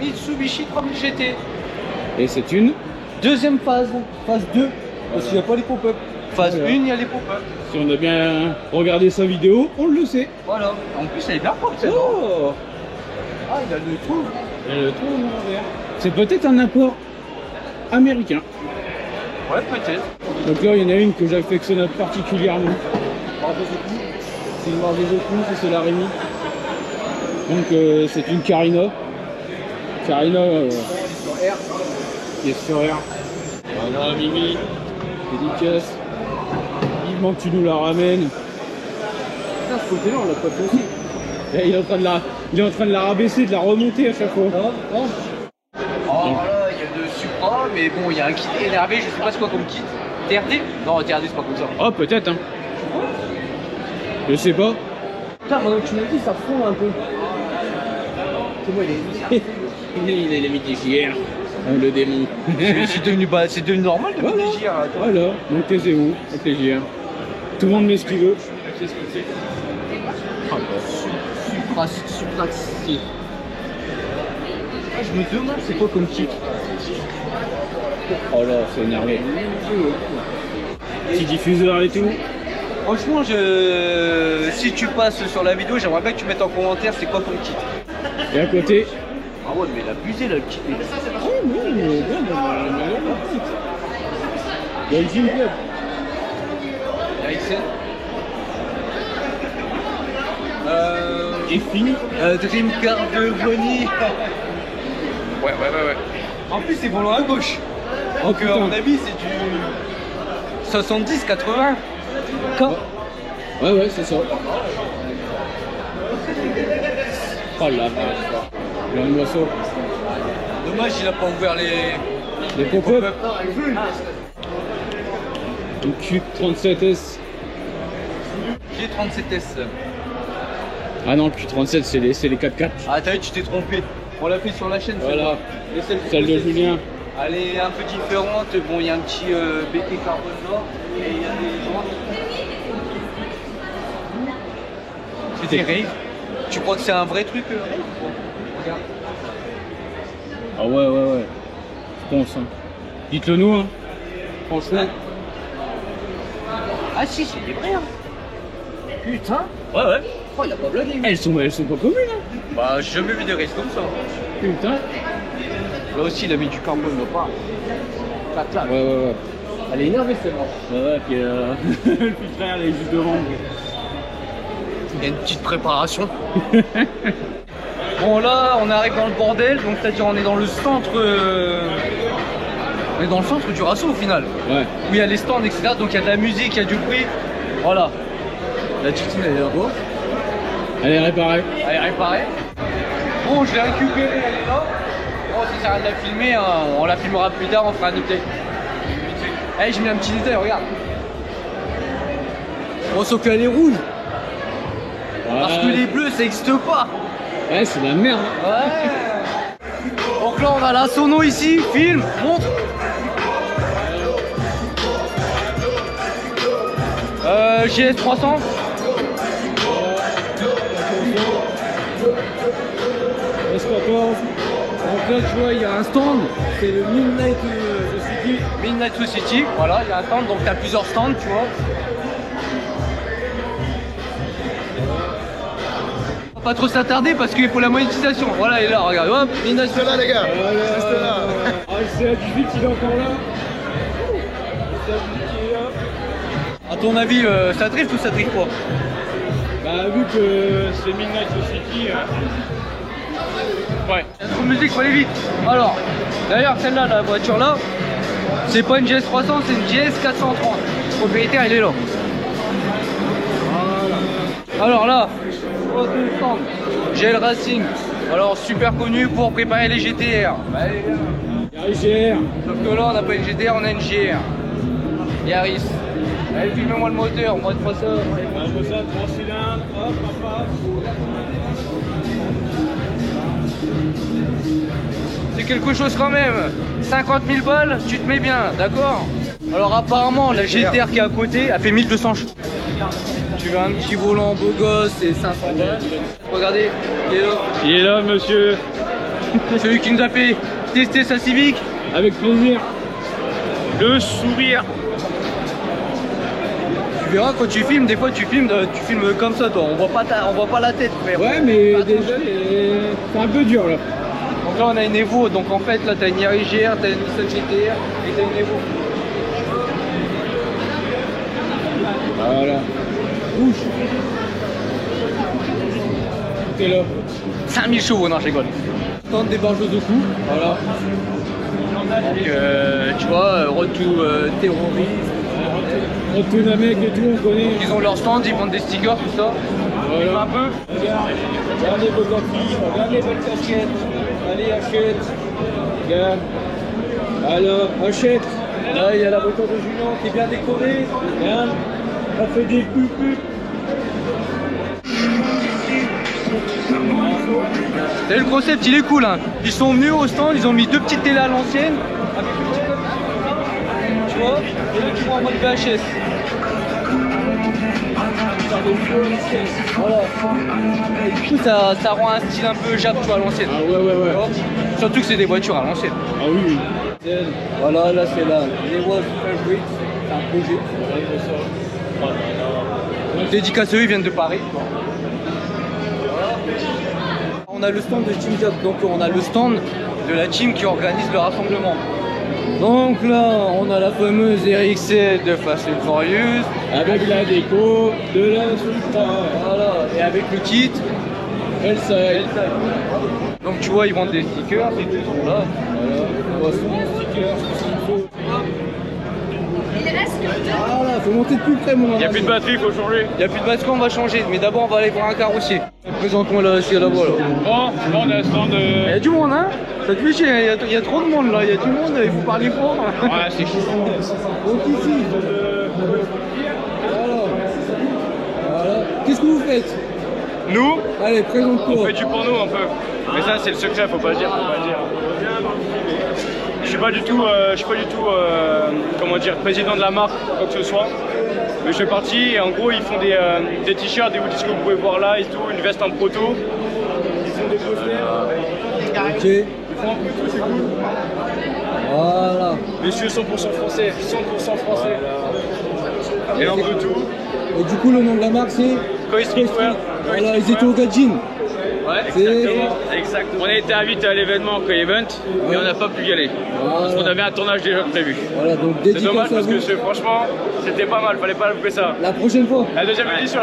Mitsubishi 3000 GT. Et c'est une. Deuxième phase, phase 2. Parce qu'il n'y a pas les pop-up. Phase Voilà. 1, il y a les pop-up. Si on a bien regardé sa vidéo, on le sait. Voilà. En plus, elle est bien propre, celle-là. Oh, Ah, il a le trou. il y a le trou en vert. C'est peut-être un import américain. Ouais, peut-être. Donc là, il y en a une que j'affectionne particulièrement. C'est une marque des Opus, c'est la Rémi. Donc c'est une Carina. Carina qui est sur R. Voilà, Mimi. Dédicace. Vivement que tu nous la ramènes. Putain, ce côté-là, on l'a pas fait aussi. Et il est en train de la rabaisser, de la remonter à chaque fois. Oh, voilà, il y a le Supra, mais bon, il y a un kit énervé, je sais pas c'est quoi comme kit. TRD? Non, TRD, c'est pas comme ça. Oh, peut-être, hein. Je sais pas. Putain, maintenant que tu m'as dit, ça fond un peu. C'est moi, il est. Il a mis des JR. Le démon. C'est devenu normal de mettre Voilà. des JR là, toi. Voilà, donc t'es où avec les JR. Tout le monde met ce qu'il veut. C'est ce que c'est. Supraxi. Ah, je me demande c'est quoi comme kit. Oh là, c'est énervé. Petit diffuseur et tout. Franchement, si tu passes sur la vidéo, j'aimerais bien que tu mettes en commentaire c'est quoi comme kit. Et à côté. Ah ouais, mais il a abusé là le kit. Il y a le Gym Club. La XL. Et fini. Dream Car de Bonnie. Ouais. En plus, c'est volant à gauche. Donc, à mon avis, c'est du 70-80. Quand Ouais, c'est ça. Oh la vache. Il a un oiseau. Dommage, il a pas ouvert les. Les pop-up. Une Q37S. G37S. Ah non, Q37, c'est les 4x4. Ah, t'as vu, tu t'es trompé. On l'a fait sur la chaîne, Voilà. celle Celle de Julien. Elle est un peu différente. Bon, il y a un petit béquet carbone là. Et il y a des joints. C'est des rails. Tu crois que c'est un vrai truc, Rave? Regarde. Ah ouais. Je pense. Hein. Dites-le nous, hein. Franchement. Ah si, c'est des vrais. Hein. Putain. Ouais. Oh, il a pas blagué. Elles sont pas communes, hein. Bah, j'ai jamais vu des races comme ça. Putain. Là aussi, il a mis du carbone, là, pas. Clac. Ouais. Elle est énervée, celle-là. Ouais, puis le petit frère, il est juste devant. Il y a une petite préparation. Bon, là, on arrive dans le bordel, donc c'est-à-dire on est dans le centre. On est dans le centre du Rasso au final. Ouais. Où il y a les stands, etc. Donc il y a de la musique, il y a du bruit. Voilà. La titine, elle est là-bas. Elle est réparée. Elle est réparée. Bon, je l'ai récupérée, elle est là. Bon, ça sert à rien de la filmer, hein. On la filmera plus tard, on fera un update. Eh, j'ai mis un petit détail, regarde. Bon, sauf qu'elle est rouge. Parce que les bleus, ça n'existe pas. Ouais, c'est de la merde. Ouais. Donc là, on a la sono ici, filme, montre. GS 300. S14. Donc là, tu vois, il y a un stand. C'est le Midnight Society. Midnight Society, voilà, il y a un stand, donc tu as plusieurs stands, tu vois. Faut pas trop s'attarder parce qu'il faut la monétisation. Voilà, il est là, regarde, hop, Midnight Society. là les gars. Restez là. Ah, c'est la 18, il est encore là. A ton avis, ça drift ou ça drift pas? Bah, vu que c'est Midnight Society. Ouais. Il y a trop de musique, faut aller vite. Alors, d'ailleurs, celle-là, la voiture là, c'est pas une GS 300, c'est une GS 430. Le propriétaire, il est là. Voilà. Alors là, GL Racing. Alors, super connu pour préparer les GTR. Bah, allez, Yaris GR. sauf que là, on n'a pas une GTR, on a une GR. Yaris. Allez, filmez-moi le moteur, moi de ça. Un moteur 3 cylindres, hop, hop, hop. C'est quelque chose quand même. 50 000 balles, tu te mets bien, d'accord? Alors apparemment, la GTR qui est à côté a fait 1200 chevaux. Tu veux un petit volant beau gosse et 500 balles. Regardez, il est là. Il est là, monsieur. Celui qui nous a fait tester sa Civic. Avec plaisir. Le sourire. Tu verras quand tu filmes, des fois tu filmes comme ça toi, on voit pas la tête frère. Ouais, mais déjà, c'est un peu dur là. Donc là on a une Evo, donc en fait là t'as une Yaris GR, t'as une Nissan GTR et t'as une Evo. Voilà. Rouge. T'es là. 5000 chevaux, non je rigole. Tente des barges de cou, voilà. Donc tu vois, Road to terrorisme. Retourne un mec et tout, on connaît. Ils ont leur stand, ils vendent des stickers, tout ça. Voilà. Un peu. Regardez vos affiches, regardez votre casquette. Allez, achète. Regarde. Alors, achète. Là il y a la voiture de Julien qui est bien décorée. Regarde. On fait des pupus. Et le concept il est cool hein. Ils sont venus au stand, ils ont mis deux petites télés à l'ancienne. Tu vois, et là tu vois en mode VHS. Voilà. Et du coup ça rend un style un peu Jap tu vois à l'ancienne. Ah ouais. Surtout que c'est des voitures à l'ancienne. Ah oui. Voilà, là c'est là. Les Wolf Fabrics, c'est un projet. Donc dédicace à eux, ils viennent de Paris. On a le stand de Team Jap, donc on a le stand de la team qui organise le rassemblement. Donc là, on a la fameuse RX-7 de Fast and Furious. Avec la déco de la Supra. Voilà, et avec le kit. L5. Donc tu vois, ils vendent des stickers, c'est tout, ils sont là. Voilà, poisson, stickers, tout ce qu'il faut. Voilà, faut monter de plus près mon. Il n'y a plus de batterie, il faut changer. Il n'y a plus de batterie, on va changer. Mais d'abord, on va aller voir un carrossier. Présente-moi là, c'est là-bas là. Bon, là on a un stand de... Il y a du monde, hein? Ça te fait chier, il y a trop de monde là, il y a du monde, il faut parler fort. Ouais, c'est chiant. Donc ici. Voilà. Qu'est-ce que vous faites? Nous, Allez, présente-toi. on fait du porno un peu. Mais ça c'est le secret, faut pas le dire, Je suis pas du tout, comment dire, président de la marque, quoi que ce soit. Mais je fais partie et en gros ils font des t-shirts, des hoodies que vous pouvez voir là et tout, une veste en proto. Ils font des posters. Ok. Ils font un peu tout, c'est cool. Voilà. Messieurs 100% français, 100% français. Et on veut tout. Et du coup, le nom de la marque c'est Koi Streetwear. Voilà, ils étaient au Gajin. Ouais, exactement. On a été invité à l'événement Koi Event, mais on n'a pas pu y aller. Parce qu'on avait un tournage déjà prévu. Voilà, donc C'est dédicace dommage à parce vous. que franchement, c'était pas mal, fallait pas louper ça. La prochaine fois. La deuxième édition.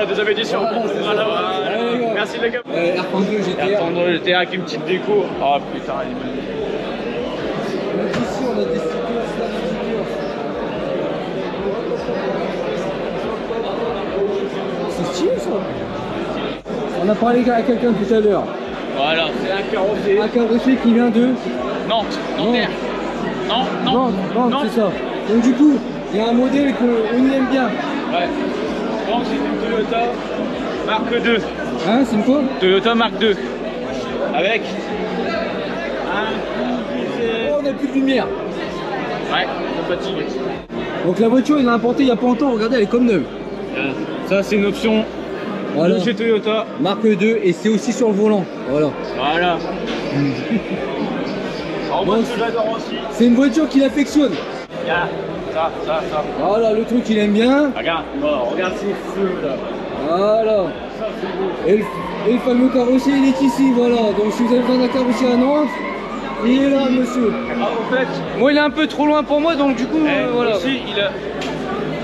Voilà. Allez, les gars. Merci les gars. R32 GTR. Attends, j'étais avec une petite déco. Oh putain, elle est magnifique. Ici, on a des stickers, c'est stylé ça. On a parlé à quelqu'un tout à l'heure. Voilà, c'est un carrossier. Un carrossier qui vient de Nantes, Nanterre. Non, Non, c'est ça. Donc du coup, il y a un modèle qu'on aime bien. Ouais. Donc c'est une Toyota Mark 2. Hein, c'est une quoi? Toyota Mark 2. Avec Oh, on n'a plus de lumière. Ouais, on fatigue. Donc la voiture, il l'a importée il n'y a pas longtemps. Regardez, elle est comme neuve. Ça c'est une option Voilà. chez Toyota. Marque 2 et c'est aussi sur le volant. Voilà. Voilà. En Bon, mode que j'adore aussi. C'est une voiture qu'il affectionne. Regarde, ça. Voilà, le truc qu'il aime bien. Regarde, regarde ces feux là. Voilà. Et le fameux carrossier, il est ici. Voilà. Donc si vous avez besoin d'un carrossier à Nantes, il est là, monsieur. Ah, en fait, Moi, il est un peu trop loin pour moi, donc du coup, voilà. aussi,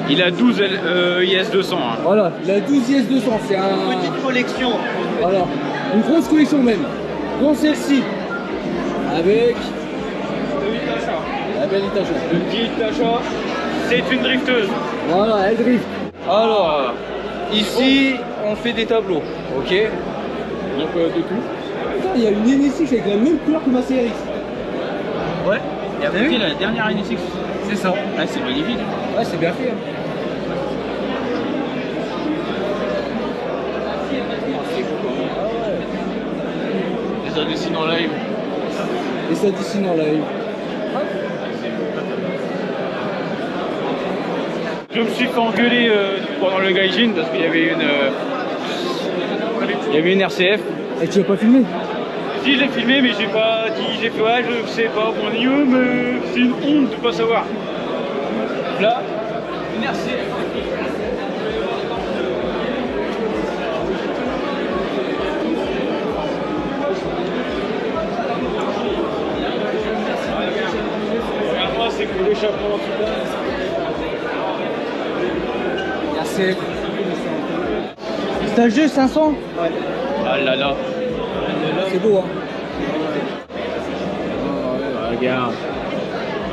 il a 12 IS 200. Hein. Voilà, la 12 IS200, c'est un... Petite collection. Voilà, une grosse collection même. Dont celle-ci. Avec la belle Itacha. Le petit Itacha, c'est une drifteuse. Voilà, elle drift. Alors, ici, on fait des tableaux, ok? Donc de tout. Putain, il y a une NSX avec la même couleur que ma CRX. Ouais, et T'as vu la dernière NSX. C'est ça. Ah, c'est magnifique. Ouais, c'est bien fait. Hein. Et ça dessine en live. Et ça dessine en live. Je me suis fait engueuler pendant le gaijin parce qu'il y avait une RCF. Et tu l'as pas filmé? Si, je l'ai filmé, mais j'ai pas dit, j'ai fait ouais, je sais pas, mon niveau, mais c'est une honte de pas savoir. Là, une RCF. Regarde-moi, c'est que l'échappement en tout cas. RCF. Stage 2, 500? Ouais. Ah là là. C'est beau, hein. Regarde.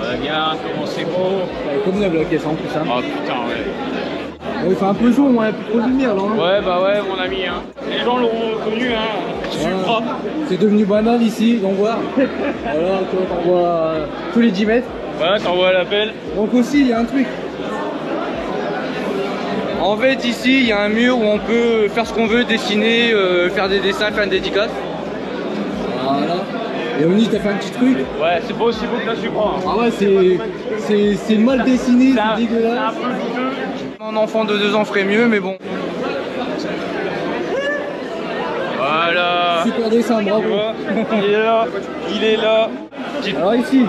Regarde comment c'est beau. Comme neuf la caisse en plus, hein. Oh putain, ouais. Bon, il fait un peu jaune, ouais, plus trop de lumière là. Hein. Ouais, bah ouais, mon ami. Hein. Les gens l'auront reconnu, hein. Tu le crois. C'est devenu banal ici, donc voilà. Voilà, toi t'envoies tous les 10 mètres. Voilà, t'envoies l'appel. Donc aussi, il y a un truc. En fait, ici, il y a un mur où on peut faire ce qu'on veut, dessiner, faire des dessins, faire une dédicace. Voilà. Et Oni, t'as fait un petit truc. Ouais, c'est pas aussi beau que là, tu crois. Ah ouais, c'est mal dessiné, c'est C'est dégueulasse. un peu douteux. Un enfant de 2 ans ferait mieux, mais bon. Voilà. Super dessin, Tu bravo. vois, il est là. Il est là. Alors ici,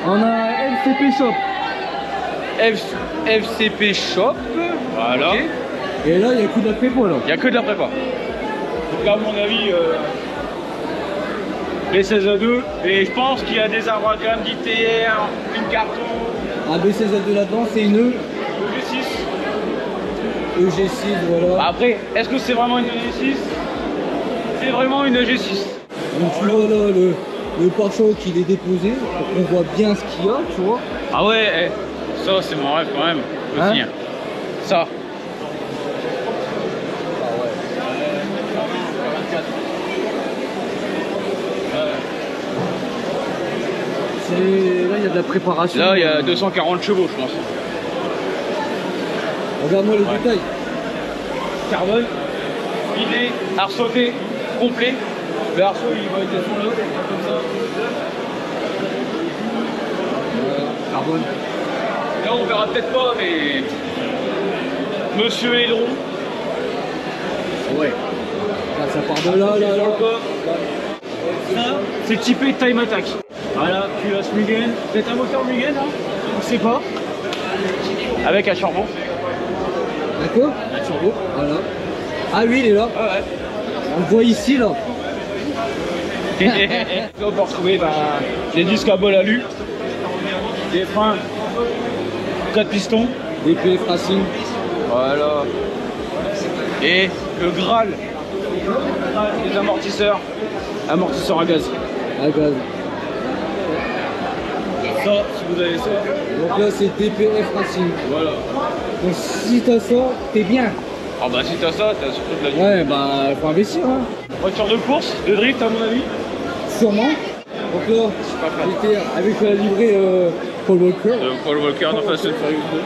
on a LCP Shop. FCP Shop. Voilà. Ok. Et là, il y a coup de la prépo là. Il n'y a que de la prépa. Donc là, à mon avis, les 16 à 2. Et je pense qu'il y a des abrogrammes d'ITR, une carton, Un B16A2 là-dedans, c'est une G6. EG6, voilà. Après, est-ce que c'est vraiment une G6? C'est vraiment une G6. Donc tu vois là le pare-choc il est déposé pour qu'on voit bien ce qu'il y a, tu vois. Ah ouais, ça c'est mon rêve quand même. Faut Hein? finir. Ça. Là il y a de la préparation. Là, il y a 240 chevaux, je pense. Regarde-moi les détails. Carbone, idée, arceauté, complet. Le arceau, il va être là, comme ça. Carbone. Là, on verra peut-être pas, mais Monsieur Aileron, Ouais. Là, ça part de là, là, dans là. le corps. Ça, c'est typé Time Attack. Voilà, culasse Mugen. C'est un moteur Mugen, hein? On sait pas. Avec un charbon. D'accord. Un turbo. Voilà. Ah oui, il est là. Ah ouais. On le voit ici là. Là, on peut retrouver les disques à bol alu, des freins 4 pistons, Des PF Racing. voilà, et le Graal, les amortisseurs à gaz. Ah gaz. Ça, si vous avez ça, Donc là c'est DPF Racing. voilà. Donc si t'as ça, t'es bien. Ah bah si t'as ça, t'as surtout de la Ouais bah faut investir hein. voiture de course, de drift à mon avis. Sûrement. Donc là, j'étais avec la livrée Paul Walker. De Paul Walker dans Fast and Furious 2.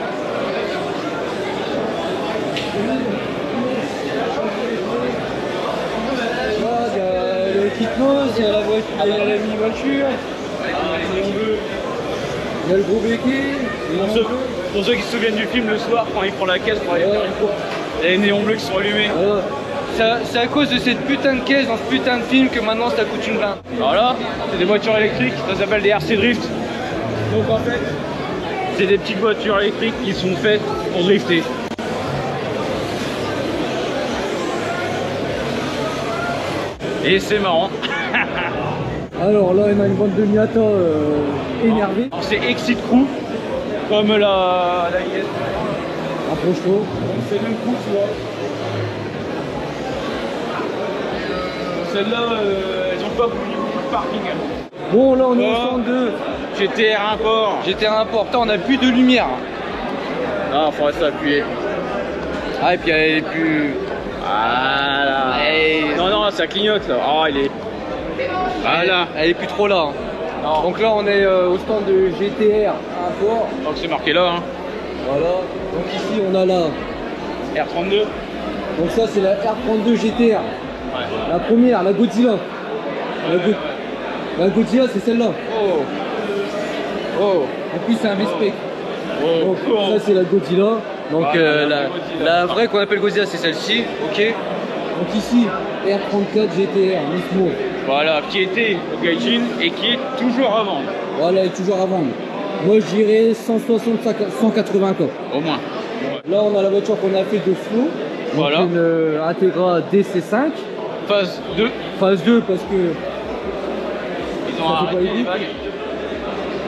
Là, il y a le kit nose, il y a la voiture, il y a la mini-voiture, il y a le gros béquet. Pour ceux qui se souviennent du film le soir, quand il prend la caisse pour aller faire une course, il y a les néons bleus qui sont allumés. Voilà. C'est à cause de cette putain de caisse dans ce putain de film que maintenant ça coûte une blinde. Alors là, c'est des voitures électriques, ça s'appelle des RC Drift. Donc en fait, c'est des petites voitures électriques qui sont faites pour drifter. Et c'est marrant. Alors là, on a une bande de Miata énervée. Alors c'est Exit Crew, comme la caisse. Approche-toi. Donc c'est le même coup, tu vois. Celles-là, elles ont pas beaucoup de parking. Bon, là, on est au Oh. stand 2. GTR Import. J'étais important, on a plus de lumière. Non, faut rester appuyé. Ah, et puis elle est plus. Voilà. Hey. Non, non, ça clignote là. Oh, il est. Voilà. Elle est plus trop là. Hein. Non. Donc là, on est au stand de GTR Import. Donc c'est marqué là. Hein. Voilà. Donc ici, on a la R32. Donc ça c'est la R32 GTR. La première, la Godzilla. La Godzilla c'est celle-là. Oh. En plus c'est un V-Spec. Donc Oh. ça c'est la Godzilla. Donc la vraie qu'on appelle Godzilla, c'est celle-ci, ok. Donc ici, R34 GTR, Nismo. Voilà, qui était au Gaijin et qui est toujours à vendre. Voilà, elle est toujours à vendre. Moi je dirais 160, 180 quoi. Au moins. Là on a la voiture qu'on a fait de flow. Donc Voilà. une Integra DC5. Phase 2. Phase 2 parce que Ils ont Ça fait pas arrêté les vite. vagues.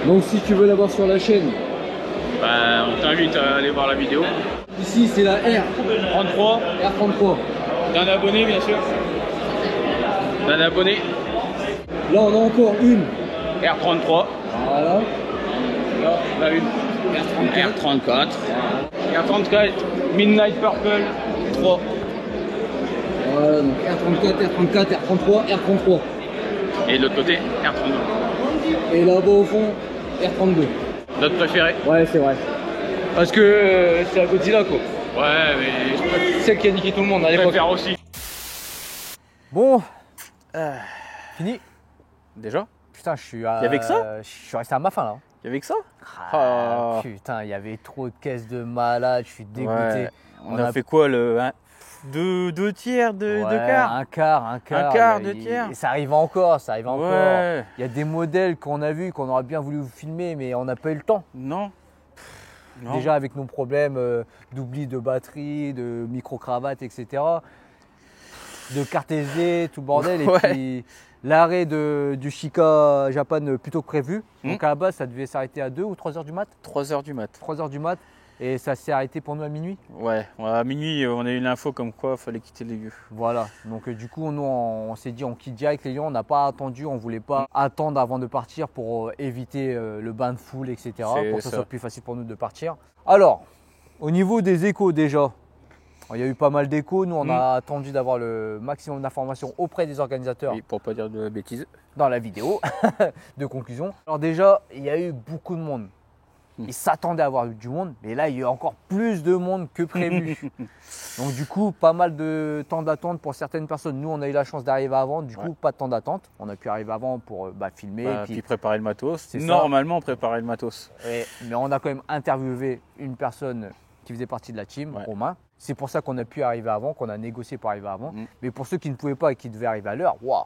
donc si tu veux la voir sur la chaîne, Bah, on t'invite à aller voir la vidéo. ici c'est la 33 R33. d'un abonné, bien sûr. D'un abonné. Là on a encore une. R33. Voilà. Là, on a une R34. R34 Midnight Purple 3. Voilà, donc R34, R33, R33. Et de l'autre côté, R32. Et là-bas au fond, R32. Notre préféré. Ouais, c'est vrai. Parce que c'est la Godzilla quoi. Ouais, mais je préfère Celle qui a niqué tout le monde à l'époque. aussi. Bon, fini. Déjà? Putain, je suis. Y'avait que ça Je suis resté à ma fin là. Il y avait que ça? Ah, putain, il y avait trop de caisses de malades, je suis dégoûté. Ouais. On a fait quoi deux tiers de Ouais, quart? Un quart. Un quart, deux tiers. Et ça arrive encore, ça arrive encore. Ouais. Il y a des modèles qu'on a vus, qu'on aurait bien voulu vous filmer, mais on n'a pas eu le temps. Non. Non. Déjà avec nos problèmes d'oubli de batterie, de micro-cravate, etc. De carte SD, tout le bordel. Ouais. Et puis l'arrêt du Chica Japan plutôt que prévu. Hmm. Donc à la base, ça devait s'arrêter à 2 ou 3 heures du mat. 3 heures du mat. 3 heures du mat. Et ça s'est arrêté pour nous à minuit. Ouais, à minuit, on a eu l'info comme quoi il fallait quitter les lieux. Voilà, donc du coup nous on s'est dit on quitte direct les lions, on n'a pas attendu, on voulait pas attendre avant de partir pour éviter le bain de foule, etc. C'est Pour que ce ça. soit plus facile pour nous de partir. Alors, au niveau des échos déjà, il y a eu pas mal d'échos, nous on a attendu d'avoir le maximum d'informations auprès des organisateurs Oui, pour pas dire de bêtises. dans la vidéo de conclusion. Alors déjà, il y a eu beaucoup de monde. Ils s'attendaient à avoir du monde, mais là il y a eu encore plus de monde que prévu. Donc du coup, pas mal de temps d'attente pour certaines personnes. Nous, on a eu la chance d'arriver avant, du coup, pas de temps d'attente. On a pu arriver avant pour filmer. Puis préparer le matos. C'est ça. Normalement, préparer le matos. Mais on a quand même interviewé une personne qui faisait partie de la team, Ouais. Romain. C'est pour ça qu'on a pu arriver avant, qu'on a négocié pour arriver avant. Mm. Mais pour ceux qui ne pouvaient pas et qui devaient arriver à l'heure, waouh,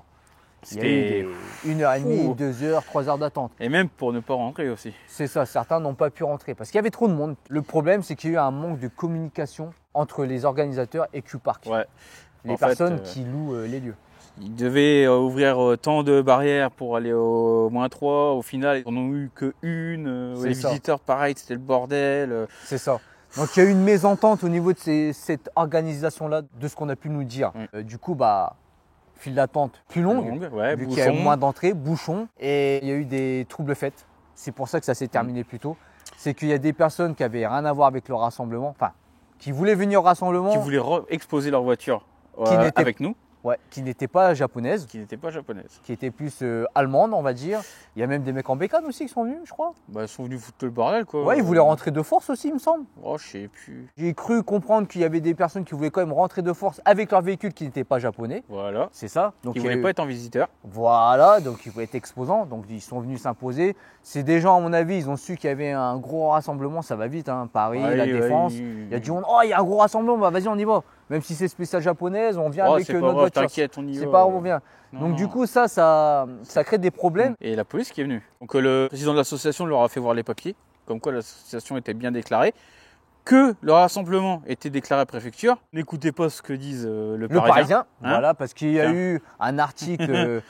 il y a eu C'était 1h30, fou. 2 heures, 3 heures d'attente. Et même pour ne pas rentrer aussi. C'est ça, certains n'ont pas pu rentrer parce qu'il y avait trop de monde. Le problème, c'est qu'il y a eu un manque de communication entre les organisateurs et Q-Park, Ouais. les En fait, personnes qui louent les lieux. Ils devaient ouvrir tant de barrières pour aller au -3. Au final, ils n'en ont eu qu'une. C'est Les ça. visiteurs, pareil, c'était le bordel. C'est ça. Donc il y a eu une mésentente au niveau de cette organisation-là, de ce qu'on a pu nous dire. Du coup, file d'attente plus longue, Ouais, vu qu'il y a eu bouchon. moins d'entrées, bouchons, et il y a eu des troubles faits. C'est pour ça que ça s'est terminé plus tôt. C'est qu'il y a des personnes qui avaient rien à voir avec le rassemblement, enfin, qui voulaient venir au rassemblement, Qui voulaient exposer leur voiture Qui n'était- avec nous, qui n'étaient pas japonaises, qui n'étaient pas japonaises. qui étaient plus allemandes, on va dire. Il y a même des mecs en bécane aussi qui sont venus, je crois. Bah, ils sont venus foutre le bordel, quoi. Ouais, ils voulaient rentrer de force aussi, il me semble. Oh, je sais plus. J'ai cru comprendre qu'il y avait des personnes qui voulaient quand même rentrer de force avec leur véhicule qui n'était pas japonais. Voilà. C'est ça. Donc Ils il y a voulaient eu- pas être en visiteur. Voilà, donc ils voulaient être exposants, donc ils sont venus s'imposer. C'est des gens, à mon avis, ils ont su qu'il y avait un gros rassemblement, ça va vite, hein, Paris, Ouais, la ouais, Défense. Il y a du monde, oh, il y a un gros rassemblement, bah vas-y, on y va. Même si c'est spécial japonaise, on vient Oh, avec c'est pas notre grave, voiture. t'inquiète, on y C'est va. pas grave, on vient. Non, Donc non. du coup, ça crée des problèmes. Et la police qui est venue. Donc le président de l'association leur a fait voir les papiers, comme quoi l'association était bien déclarée, que le rassemblement était déclaré à préfecture. N'écoutez pas ce que disent le Le Parisien. Parisien, Hein voilà, parce qu'il y a Tiens. eu un article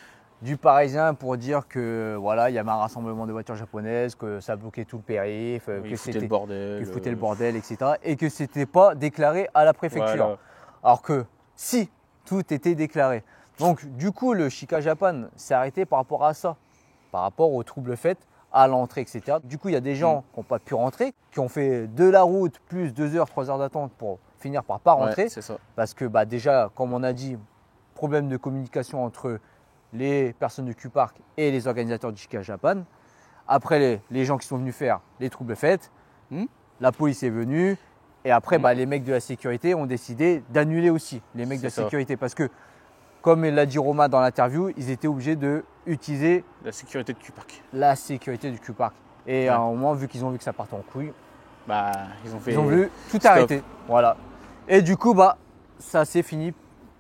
du Parisien pour dire que voilà, il y avait un rassemblement de voitures japonaises, que ça bloquait tout le périph', Oui, que foutait c'était le bordel. qui foutait le bordel, etc. Et que c'était pas déclaré à la préfecture. Voilà. Alors que si, tout était déclaré. Donc du coup, le Chica Japan s'est arrêté par rapport à ça, par rapport aux troubles faits à l'entrée, etc. Du coup, il y a des gens qui n'ont pas pu rentrer, qui ont fait de la route plus 2 heures, 3 heures d'attente pour finir par pas rentrer. Ouais, c'est ça. Parce que déjà, comme on a dit, problème de communication entre les personnes de Q-Park et les organisateurs du Chica Japan. Après, les gens qui sont venus faire les troubles faits, Hmm. la police est venue, Et après, les mecs de la sécurité ont décidé d'annuler aussi les mecs de la C'est ça. sécurité. Parce que, comme l'a dit Romain dans l'interview, ils étaient obligés d'utiliser La sécurité de Q-Park. la sécurité du Q-Park. Et Ouais. à un moment, vu qu'ils ont vu que ça partait en couille, Bah, ils ont fait. ils ont voulu tout stop. arrêter. Voilà. Et du coup, ça s'est fini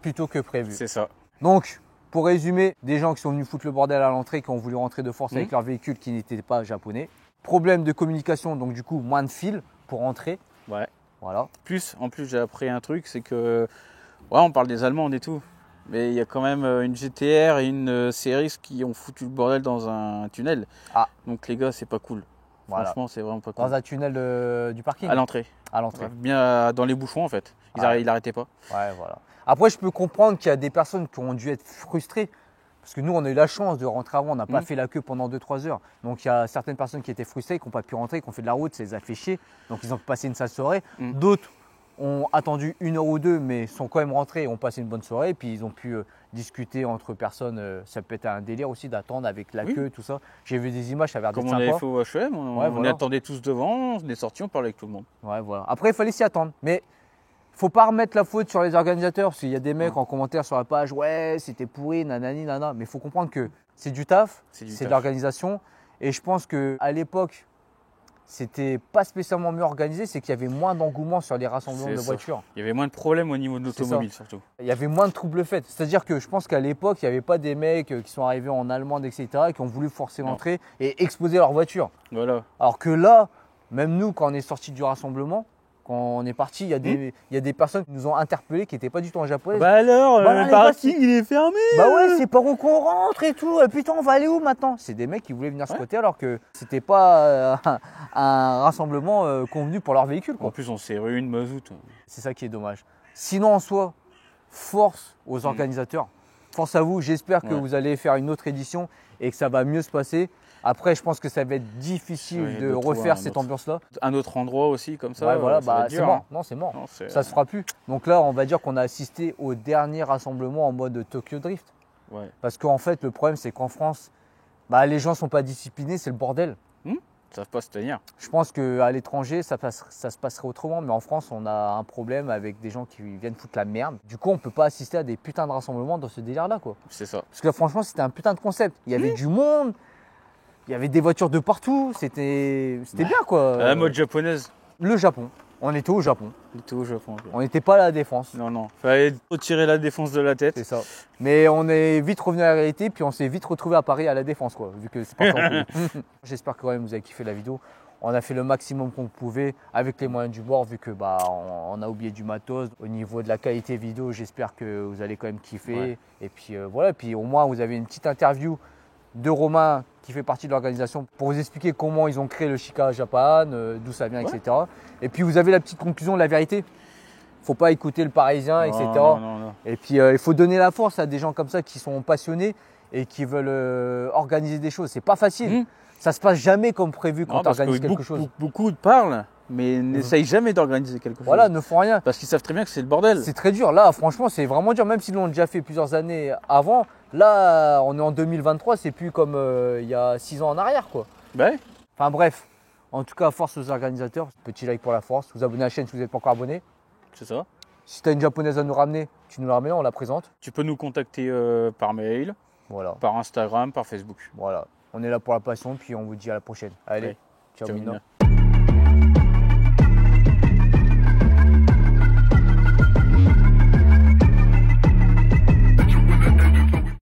plus tôt que prévu. C'est ça. Donc, pour résumer, des gens qui sont venus foutre le bordel à l'entrée, qui ont voulu rentrer de force avec leur véhicule qui n'était pas japonais. Problème de communication, donc du coup, moins de fils pour rentrer. Ouais. Voilà. En plus, j'ai appris un truc, c'est que. Ouais, on parle des Allemands et tout. Mais il y a quand même une GTR et une Series qui ont foutu le bordel dans un tunnel. Ah. Donc les gars, c'est pas cool. Voilà. Franchement, c'est vraiment pas cool. Dans un tunnel du parking. À l'entrée. À l'entrée. Bien dans les bouchons en fait. Ils arrêtaient pas. Ouais, voilà. Après, je peux comprendre qu'il y a des personnes qui ont dû être frustrées. Parce que nous, on a eu la chance de rentrer avant. On n'a pas fait la queue pendant 2-3 heures. Donc, il y a certaines personnes qui étaient frustrées, qui n'ont pas pu rentrer, qui ont fait de la route. Ça les a fait chier. Donc, ils ont passé une sale soirée. D'autres ont attendu 1 heure ou 2, mais sont quand même rentrés et ont passé une bonne soirée. Et puis, ils ont pu discuter entre personnes. Ça peut être un délire aussi d'attendre avec la queue, tout ça. J'ai vu des images, ça avait l'air Comme d'être on sympa. avait fait au HM, on voilà. attendait tous devant, on est sortis, on parlait avec tout le monde. Ouais, voilà. Après, il fallait s'y attendre. Mais faut pas remettre la faute sur les organisateurs. Parce qu'il y a des mecs en commentaire sur la page, ouais, c'était pourri, nanani, nana. Mais il faut comprendre que c'est du taf, c'est de l'organisation. Et je pense qu'à l'époque, c'était pas spécialement mieux organisé, c'est qu'il y avait moins d'engouement sur les rassemblements de voitures. Il y avait moins de problèmes au niveau de l'automobile surtout. Il y avait moins de troubles faits. C'est-à-dire que je pense qu'à l'époque, il n'y avait pas des mecs qui sont arrivés en Allemande, etc., et qui ont voulu forcer l'entrée et exposer leur voiture. Voilà. Alors que là, même nous, quand on est sorti du rassemblement, quand on est parti, il y a des personnes qui nous ont interpellés qui n'étaient pas du tout en japonais. Bah alors, Bah, le parking il est fermé. Bah ouais, c'est par où qu'on rentre et tout. Et putain, on va aller où maintenant? C'est des mecs qui voulaient venir squatter alors que c'était pas un rassemblement convenu pour leur véhicule, quoi. En plus, on s'est rué une mazout. C'est ça qui est dommage. Sinon, en soi, force aux organisateurs. Force à vous. J'espère que vous allez faire une autre édition et que ça va mieux se passer. Après, je pense que ça va être difficile de refaire cette ambiance-là. Un autre endroit aussi, comme ça. Ouais, voilà, ça va être c'est dur, mort. hein. Non, c'est mort. Non, Ça se fera plus. Donc là, on va dire qu'on a assisté au dernier rassemblement en mode Tokyo Drift. Ouais. Parce qu'en fait, le problème, c'est qu'en France, les gens ne sont pas disciplinés, c'est le bordel. Ils savent pas se tenir. Je pense qu'à l'étranger, ça se passerait autrement. Mais en France, on a un problème avec des gens qui viennent foutre la merde. Du coup, on ne peut pas assister à des putains de rassemblements dans ce délire-là, quoi. C'est ça. Parce que là, franchement, c'était un putain de concept. Il y avait du monde, il y avait des voitures de partout. C'était bien, quoi. À la mode japonaise. Le Japon. On était au Japon. On était au Japon. On n'était pas à la Défense. Non, non. Fallait retirer la défense de la tête. C'est ça. Mais on est vite revenu à la réalité, puis on s'est vite retrouvé à Paris à la Défense, quoi, vu que c'est pas encore. J'espère que quand même vous avez kiffé la vidéo. On a fait le maximum qu'on pouvait avec les moyens du bord, vu que on a oublié du matos. Au niveau de la qualité vidéo, j'espère que vous allez quand même kiffer. Ouais. Et puis voilà, puis au moins vous avez une petite interview de Romain qui fait partie de l'organisation pour vous expliquer comment ils ont créé le Chica Japan, d'où ça vient, etc. Et puis vous avez la petite conclusion de la vérité. Faut pas écouter le Parisien, etc. Non. Et puis il faut donner la force à des gens comme ça qui sont passionnés et qui veulent organiser des choses. C'est pas facile. Ça se passe jamais comme prévu quand tu organises quelque chose. Beaucoup parlent, mais n'essayent jamais d'organiser quelque chose. Voilà, ne font rien. Parce qu'ils savent très bien que c'est le bordel. C'est très dur. Là, franchement, c'est vraiment dur. Même s'ils l'ont déjà fait plusieurs années avant, là, on est en 2023, c'est plus comme il y a 6 ans en arrière, quoi. Ouais. Enfin bref, en tout cas, force aux organisateurs. Petit like pour la force. Vous abonnez à la chaîne si vous n'êtes pas encore abonné. C'est ça. Si tu as une japonaise à nous ramener, tu nous la ramènes, on la présente. Tu peux nous contacter par mail, Voilà. par Instagram, par Facebook. Voilà. On est là pour la passion, puis on vous dit à la prochaine. Allez, Ouais. ciao, Ciao, Mina. Mina.